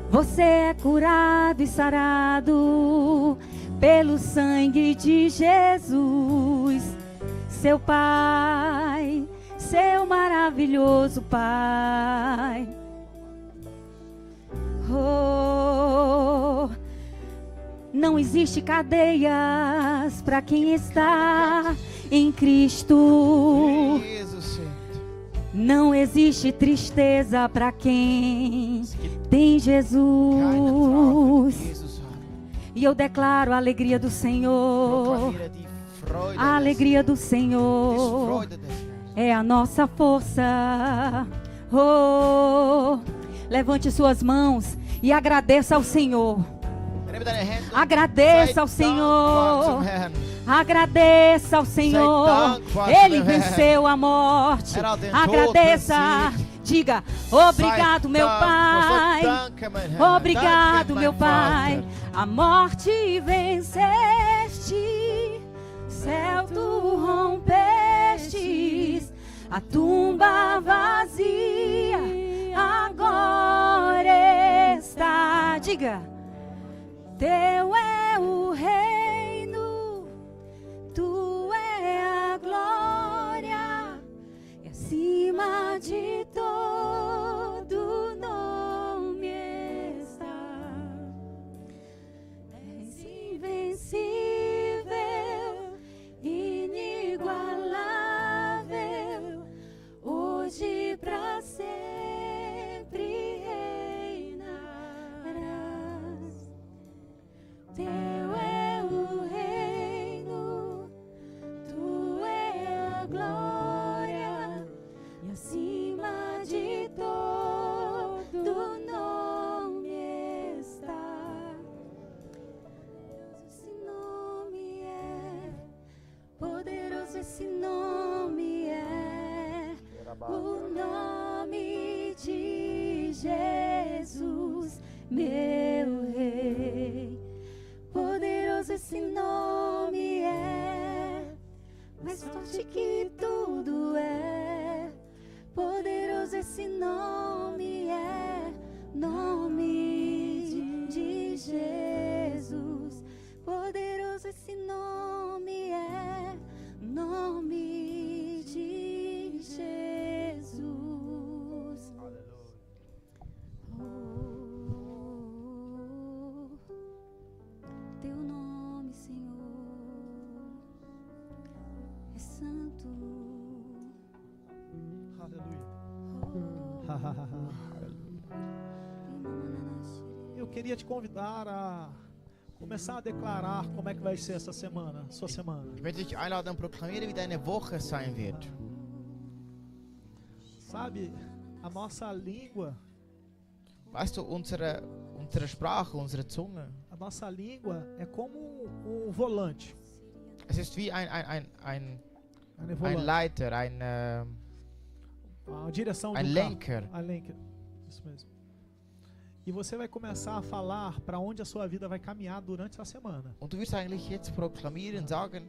Você é curado e sarado pelo sangue de Jesus. Seu Pai, seu maravilhoso Pai. Oh, não existe cadeias para quem está em Cristo. Jesus singt. Não existe tristeza para quem Es gibt tem keine Trauer, Jesus. die Jesus hat. E eu declaro a alegria do Senhor. Proklamiere die Freude A alegria do des Herrn. Die Senhor Freude des Herrn. é a nossa força. Oh, levante suas mãos e agradeça ao Senhor. Nehme deine Hände und Agradeça sei ao dankbar Senhor. zum Herrn. Agradeça ao Senhor. dankbar Ele zum Herrn. venceu a morte. Er hat den Agradeça. Tod besiegt. Diga: obrigado, Sei meu dankbar. Pai. Sag danke, mein Herr. Obrigado, Danke, meu mein Pai. Vater. A morte venceste, céu tu rompestes, a tumba vazia agora está. Diga: teu é o reino, tu é a glória, e acima de todo nome está. És invencível, inigualável, hoje pra sempre reinarás. Teu é o reino, tu é a glória, e acima de todo nome está. Esse nome é poderoso, esse nome é o nome de Jesus. mais forte que tudo é. Poderoso esse nome é, nome de Jesus. Poderoso esse nome é, nome de Jesus. Oh, teu nome, Senhor, é santo. Aleluia. Oh. Eu queria te convidar a começar a declarar como é que vai ser essa semana, sua semana. Ich möchte dich einladen und proklamieren, wie deine Woche sein wird. Sabe, a nossa língua, Weißt du, unsere Sprache, unsere Zunge, a nossa língua é como um volante. es ist wie ein Ein volante. Leiter, a direção de ein um Lenker. carro. Ein Lenker. Isso mesmo. E você vai começar a falar para onde a sua vida vai caminhar durante essa semana. Und du wirst eigentlich jetzt proklamieren, sagen,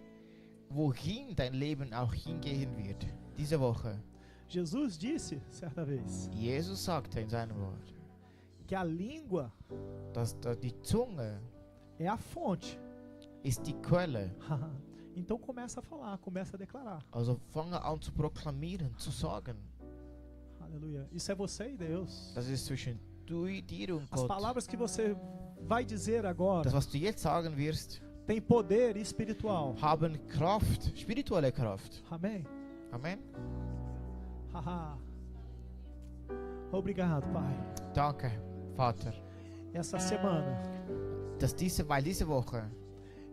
wohin dein Leben auch hingehen wird, diese Woche. Jesus disse, certa vez, Jesus sagte in seinem Wort, que a língua dass die Zunge é a fonte. ist die Quelle. Então começa a falar, começa a declarar. Also fange an zu proklamieren, zu sagen. Aleluia. Isso é você e Deus. Das ist zwischen dir und As Gott. palavras que você vai dizer agora Das, was du jetzt sagen wirst, têm poder espiritual. haben Kraft, spirituelle Kraft. Amém? Amen. Haha. Obrigado, Pai. Danke, Vater, Essa semana dass weil diese Woche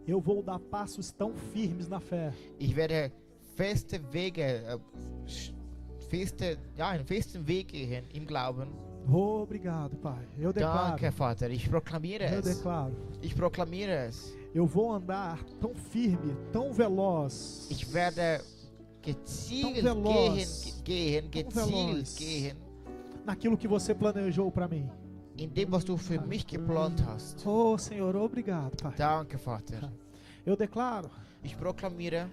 eu vou dar passos tão firmes na fé ich werde feste Wege, einen festen Weg gehen im Glauben. Obrigado, Pai. Eu declaro. Danke, Vater. Ich proklamiere Eu es. declaro. Ich proklamiere es. Eu vou andar tão firme, tão veloz. Ich werde gezielt Tão veloz. gehen, Tão gezielt veloz. gehen, Naquilo que você planejou para mim. in dem, was du für mich geplant hast. Oh, Senhor, obrigado, Pai. Danke, Vater. Eu declaro Ich proklamiere,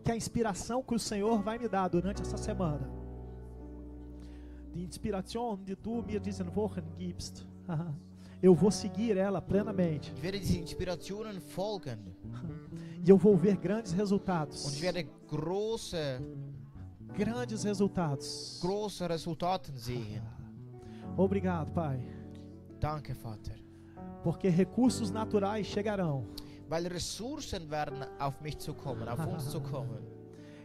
que a inspiração que o Senhor vai me dar durante essa semana, die Inspiration, die du mir diesen Wochen gibst, eu vou seguir ela plenamente. ich werde diesen Inspirationen folgen E eu vou ver grandes resultados. und ich werde Grandes resultados. große Resultaten sehen. Obrigado, Pai. Danke, Vater. Porque recursos naturais chegarão, Weil Ressourcen werden auf mich zu kommen, auf uns zu kommen.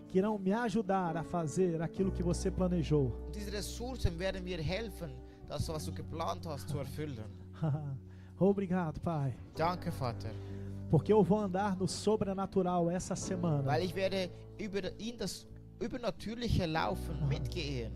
que irão me ajudar a fazer aquilo que você planejou. Und diese Ressourcen werden mir helfen, das, was du geplant hast, zu erfüllen. Obrigado, Pai. Danke, Vater. Porque eu vou andar no sobrenatural essa semana. Weil ich werde in das Übernatürliche laufen, mitgehen.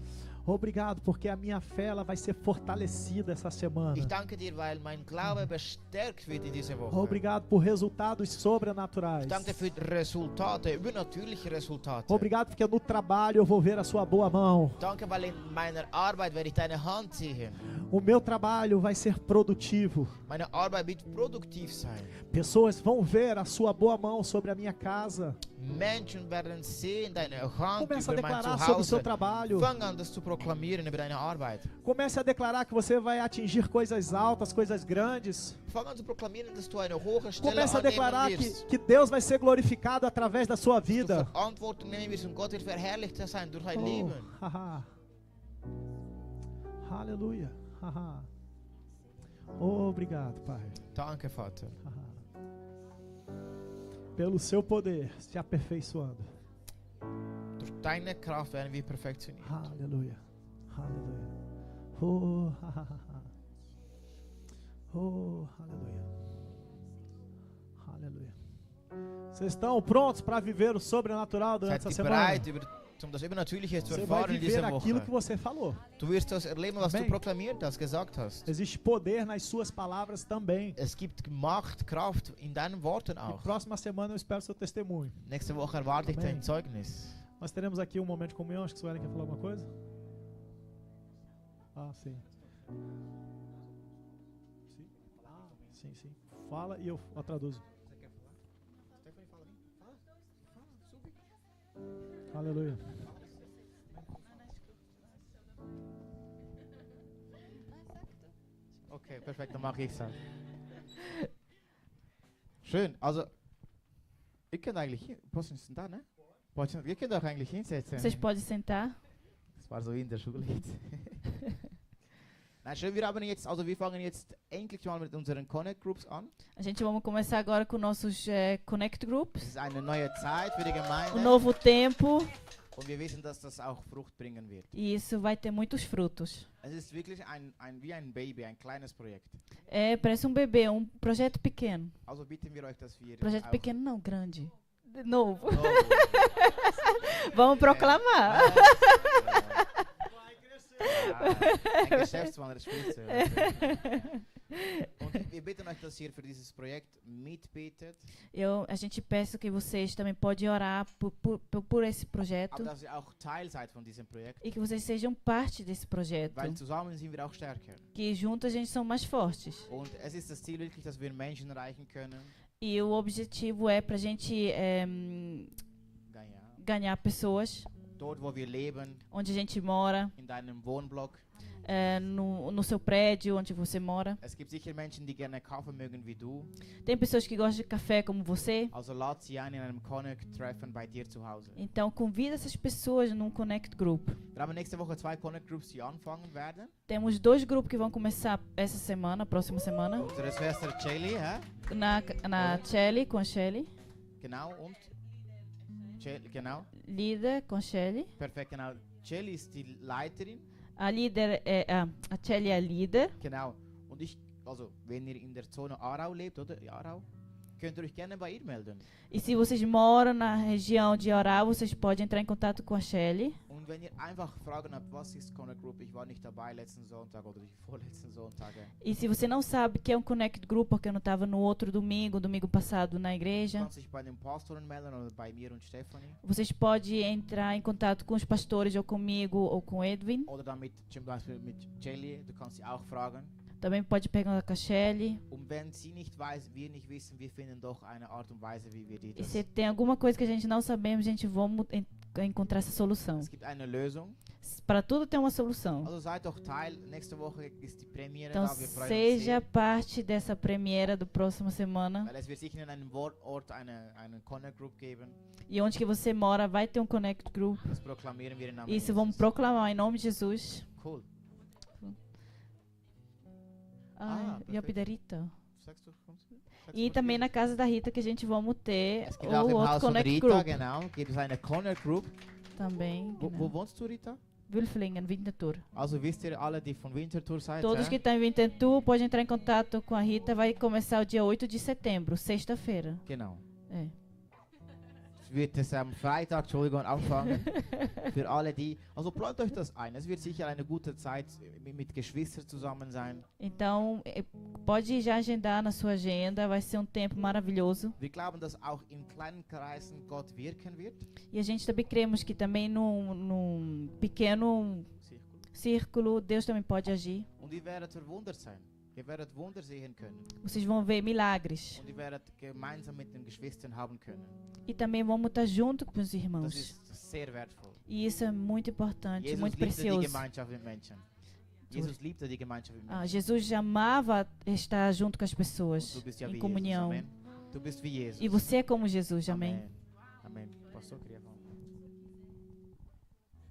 Obrigado, porque a minha fé ela vai ser fortalecida essa semana. Ich danke dir, weil mein Glaube bestärkt wird in dieser Woche. Obrigado por resultados sobrenaturais. Ich danke für Resultate, übernatürliche Resultate. Obrigado porque no trabalho eu vou ver a sua boa mão. Danke, weil in meiner Arbeit werde ich deine Hand sehen. O meu trabalho vai ser produtivo. Meine Arbeit wird produktiv sein. Pessoas vão ver a sua boa mão sobre a minha casa. Menschen werden sehen deine Hand Comece a über mein declarar sobre o seu Zuhause. trabalho. Fang an, das zu proklamieren über deine Arbeit. Comece a declarar que você vai atingir coisas altas, coisas grandes. Fang an zu proklamieren, dass du eine hohe Stelle Comece a declarar annehmen wirst. que Deus vai ser glorificado através da sua Du vida. Verantwortung nehmen wirst und Gott wird verherrlicht sein durch dein Oh, Leben. haha. Aleluia. Haha. Obrigado, Pai. Danke, Vater. Haha. Pelo seu poder se aperfeiçoando. Durch deine Kraft werden wir perfektioniert. Aleluia. Aleluia. Oh, hahaha. Oh, aleluia. Aleluia. Vocês estão prontos para viver o sobrenatural durante Seid essa ihr semana? bereit, um das Übernatürliche zu Você vai erfahren in viver dieser aquilo que Woche? você falou. Du wirst das erleben, was du Amém. proklamiert hast, gesagt hast. Existe poder nas suas palavras também. Es gibt Macht, Kraft in deinen Worten E auch. próxima semana eu espero seu testemunho. Nächste Woche erwarte ich Amém. dein Zeugnis. Nós teremos aqui um momento de comunhão. Acho que o Suelen quer falar alguma coisa. Ah, sim. Sim. Ah, sim, sim. Fala e eu traduzo. Aleluia. Okay, perfekt, dann mache ich es halt. Schön, also, ihr könnt eigentlich hier, posso sentar, né? Ihr könnt euch eigentlich hinsetzen. Vocês podem sentar. Das war so wie in der Schule jetzt. Nein, schön, wir fangen jetzt endlich mal mit unseren Connect Groups an. A gente vamos começar agora com nossos Connect Es Groups. ist eine neue Zeit für die Gemeinde. Novo tempo. Und wir wissen, dass das auch Frucht bringen wird. E isso vai ter muitos frutos. Es ist wirklich wie ein Baby, ein kleines Projekt. Parece bebê, projeto pequeno. Also bitten wir euch, dass wir Projeto auch pequeno não, grande. De novo. Oh. Vamos proclamar. Ein Geschäftsmann, das spielt so. Und wir bitten euch, dass ihr für dieses Projekt mitbetet, A gente peço que vocês também podem orar por esse projeto aber dass ihr auch Teil seid von diesem Projekt. e que vocês sejam parte desse projeto. Weil zusammen sind wir auch stärker. Que juntos a gente são mais fortes. Und es ist das Ziel wirklich, dass wir Menschen erreichen können, E o objetivo é pra gente ganhar pessoas dort wo wir leben, onde a gente mora, in deinem Wohnblock. no seu prédio onde você mora. Es gibt sicher Menschen, die gerne Kaffee mögen wie du. Tem pessoas que gostam de café como você. Also lad sie ein in einem Connect-Treffen bei dir zu Hause. Então convida essas pessoas num Connect Group. Wir haben nächste Woche 2 Connect-Groups, die anfangen werden. Temos 2 grupos que vão começar essa semana, próxima semana. Unsere Schwester Celi, hä? Na Shelly, com a Shelly. Genau, und? Genau, Líder com a Shelly. perfekt, genau. Celi ist die Leiterin. A líder a Shelly é a líder. Genau. Und also, wenn ihr in der Zone Aarau lebt, oder? Ja, Aarau, könnt ihr euch gerne bei ihr melden. E se vocês moram na região de Oral, vocês podem entrar em contato com a Shelly. Und wenn ihr einfach Fragen habt, was ist Connect Group? Ich war nicht dabei letzten Sonntag oder die vorletzten Sonntage. E se você não sabe o que é Connect Group, porque eu não estava no outro domingo passado na Du igreja, kannst dich bei den Pastoren melden oder bei mir und Stefanie. vocês podem entrar em contato com os pastores ou comigo ou com o Edwin. Oder dann zum Beispiel mit Jelly, du kannst sie auch fragen. Também pode perguntar com a Shelly. Und wenn sie nicht weiß, wir nicht wissen, wir finden doch eine Art und Weise, wie wir die E das. se tem alguma coisa que a gente não sabemos, a gente vai encontrar essa solução. Es gibt eine Lösung. Para tudo tem uma solução. Also seid doch Teil. Nächste Woche ist die Premiere Então da. Wir freuen uns seja sehr. parte dessa premiere do próxima semana. Weil es wird sicher in einem Ort eine Connect Group geben. E onde que você mora vai ter Connect Group. Das proklamieren wir im Namen Isso Jesus. vamos proclamar em nome de Jesus. Cool. E a perfeito. Pidarita. Sagst du, kommst du? Sagst E du também was? na casa da Rita que a gente vamos ter Es gibt auch im o outro Haus von Connect Rita, Group. genau, gibt es eine Connect Group. Também. Wo wohnst du, Rita? Wilflingen, Winterthur. Also wisst ihr alle, die von Winterthur seid, Todos que estão em Winterthur podem entrar em contato com a Rita. Vai começar o dia 8 de setembro, sexta-feira. Genau. É. Wird es am Freitag, Entschuldigung, anfangen. Für alle die. Also plant euch das ein. Es wird sicher eine gute Zeit mit Geschwistern zusammen sein. Então, pode já agendar na sua agenda. Vai ser tempo maravilhoso. Wir glauben, dass auch in kleinen Kreisen Gott wirken wird. E a gente também cremos que também num pequeno círculo, Deus também pode agir. Und ihr werdet verwundert sein. Ihr werdet Wunder sehen können. Vocês vão ver milagres. Und ihr werdet gemeinsam mit den Geschwistern haben können. E também vamos estar junto com os Das irmãos. ist sehr wertvoll. E isso é muito importante, Jesus muito liebte die precioso. Gemeinschaft mit Menschen. Jesus liebte die Gemeinschaft mit Ah, Menschen. Jesus já amava estar junto com as Und pessoas, du bist ja wie em Jesus. comunhão. Amen. Du bist wie Jesus. E você é como Jesus, amém? Amen. Pastor, queria falar.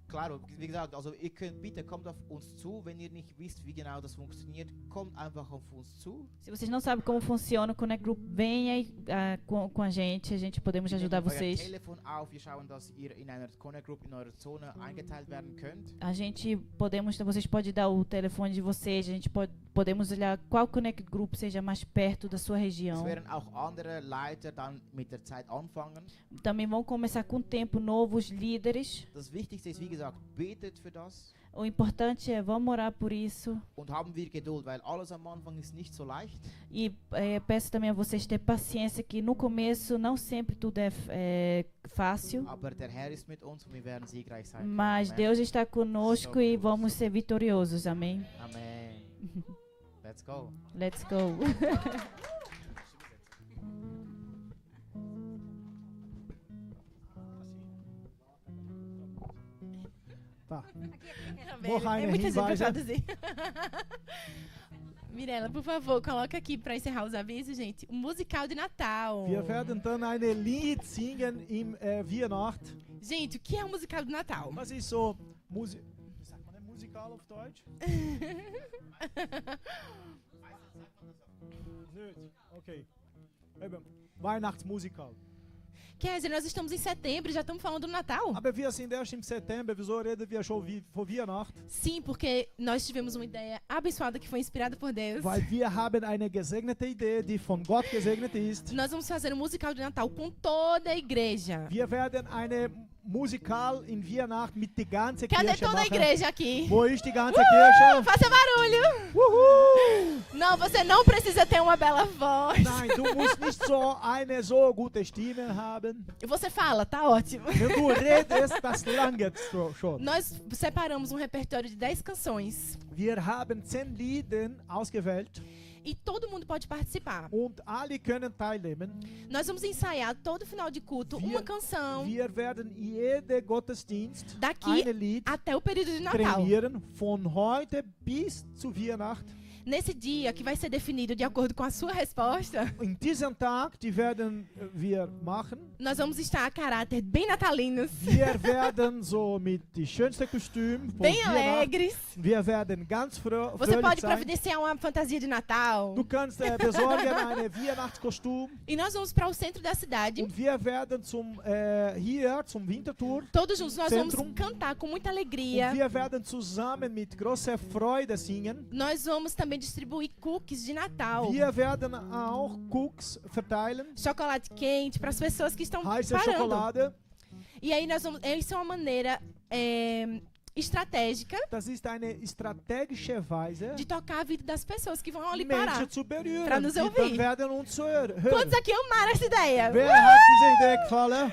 Claro, wie gesagt, also ihr könnt bitte, kommt auf uns zu, wenn ihr nicht wisst, wie genau das funktioniert, kommt einfach auf uns zu. Se vocês não sabem como funciona o Connect Group, venha aí, com a gente podemos Wir ajudar nehmen euer vocês. Telefon auf, wir schauen, dass ihr in einer Connect Group in eurer Zone eingeteilt werden könnt. A gente vocês podem dar o telefone de vocês, a gente podemos olhar qual Connect Group seja mais perto da sua Es região. werden auch andere Leiter dann mit der Zeit anfangen. Também vão começar com o tempo novos líderes. Das Wichtigste ist, wie gesagt, betet für das O importante é vamos orar por isso. und haben wir Geduld, weil alles am Anfang ist nicht so leicht. E peço também a vocês ter paciência, que no começo não sempre tudo é fácil. Aber der Herr ist mit uns und wir werden siegreich sein. Mas Amen. Deus está conosco So e cool. vamos ser vitoriosos, amém? Amen. Let's go. Let's go. Tá. É muita gente pra traduzir. Mirela, por favor, coloca aqui pra encerrar os avisos, gente. Um musical de Natal. Wir werden dann eine Lied singen im Weihnacht. Gente, o que é um musical de Natal? Was ist so wie sagt man denn Musikal auf Deutsch? Nö, okay. Eben, Weihnachtsmusikal. Quer dizer, nós estamos em setembro e já estamos falando do Natal? Aber wir sind erst im September, wieso reden wir schon von Weihnacht? Sim, porque nós tivemos uma ideia abençoada que foi inspirada por Deus. Weil wir haben eine gesegnete Idee, die von Gott gesegnet ist. Nós vamos fazer um musical de Natal com toda a igreja. Wir werden eine Musical in Weihnacht mit der ganzen Cadê Kirche toda a machen. igreja aqui? Wo ist die ganze Kirche? Faça barulho! Wuhu! Não, você não precisa ter uma bela voz. Nein, du musst nicht so eine so gute Stimme haben. Você fala, tá ótimo. Wenn du redest, das langt schon. Nós separamos um repertório de 10 canções. Wir haben 10 Lieder ausgewählt E todo mundo pode participar. und alle können teilnehmen. Nós vamos ensaiar todo final de culto uma canção Wir werden jede Gottesdienst daqui ein Lied até o período de Natal. trainieren, von heute bis zu Weihnacht. Nesse dia, que vai ser definido de acordo com a sua resposta, In diesem Tag, die werden wir machen. nós vamos estar a caráter bem natalinos, Wir werden so mit die schönsten Kostümen von bem Weihnachten. alegres. Wir werden ganz Você fröhlich pode sein. providenciar uma fantasia de Natal. Du kannst besorgen ein Weihnachtskostüm. E nós vamos para o centro da cidade. Und wir werden hier zum Winterthur. Todos juntos nós Centrum. vamos cantar com muita Und alegria. wir werden zusammen mit großer Freude singen. Nós vamos também distribuir cookies de Natal. Wir werden auch Cookies verteilen. Chocolate quente para as pessoas que estão Heiße parando. Schokolade. E aí nós vamos. Isso é uma maneira estratégica Das ist eine strategische Weise, de tocar a vida das pessoas que vão ali parar. Menschen zu berühren. Pra nos Die ouvir. dann werden uns hören. Quantos aqui amaram essa ideia? Wer hat diese Idee gefallen?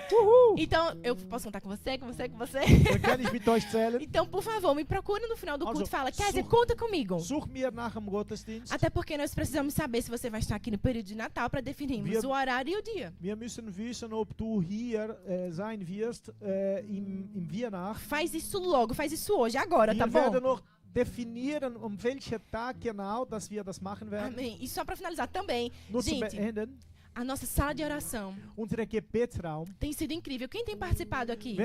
Então, eu posso contar com você, com você, com você? Dann kann ich mit euch zählen. Então, por favor, me procura no final do Also, culto e fala, Kézia, such- conta comigo. Such mir nach dem Gottesdienst. Até porque nós precisamos saber se você vai estar aqui no período de Natal para definirmos Wir- o horário e o dia. Wir müssen wissen, ob du hier sein wirst im Weihnacht. Faz isso logo, faz isso hoje, agora, tá Wir werden bom? noch definieren, welchen Tag genau, dass wir das machen werden. Amém. E só para finalizar também, Nur zu gente, beenden, a nossa sala de oração unser Gebetsraum. tem sido incrível. Quem tem participado aqui?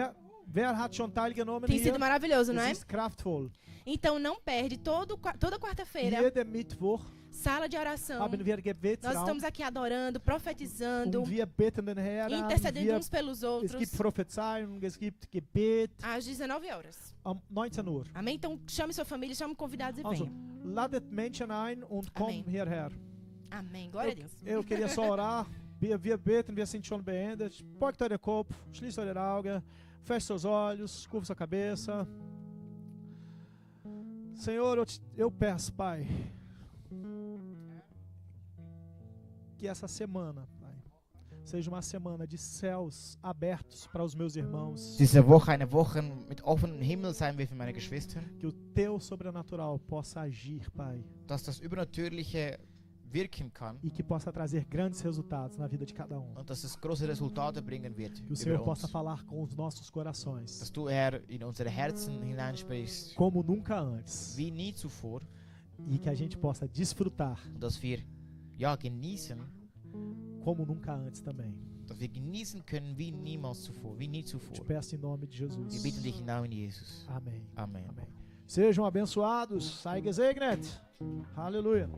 Wer hat schon teilgenommen Tem hier? sido maravilhoso, não Es é? ist kraftvoll. Então não perde toda quarta-feira, Jeden Mittwoch sala de oração. haben wir Nós Gebetsraum estamos aqui adorando, profetizando, und wir beten den Herrn an. intercedendo uns pelos Es outros gibt Prophezeiung, es gibt Gebet às 19 horas. 19 Uhr. Amém? Então chame sua família, chame convidados e Also, venha. ladet Menschen ein und komm Amém. hierher. Amém. Glória a Deus. Eu queria só orar. Wir beten, wir sind schon beendet. Beugt euren Kopf, schließt eure Augen, fecht seus olhos, curva sua cabeça. Senhor, eu peço, Pai, que essa semana, Pai, seja uma semana de céus abertos para os meus irmãos. Diese Woche eine Woche mit offenem Himmel sein wird für meine Geschwister, Que o teu sobrenatural possa agir, Pai, dass das Übernatürliche wirken kann e que possa trazer grandes resultados na vida de cada um. und dass es große Resultate bringen wird Que o Senhor über possa uns. falar com os nossos corações, Dass du, Herr, in unsere Herzen hineinsprichst, como nunca antes, wie nie zuvor, e que a gente possa desfrutar, und dass wir genießen, como nunca antes também. dass wir genießen können wie niemals zuvor, wie nie Te zuvor. peço em nome de Wir Jesus. bitten dich im Namen Jesus. Amém. Amen. Amém. Sejam abençoados. Sei gesegnet. Aleluia.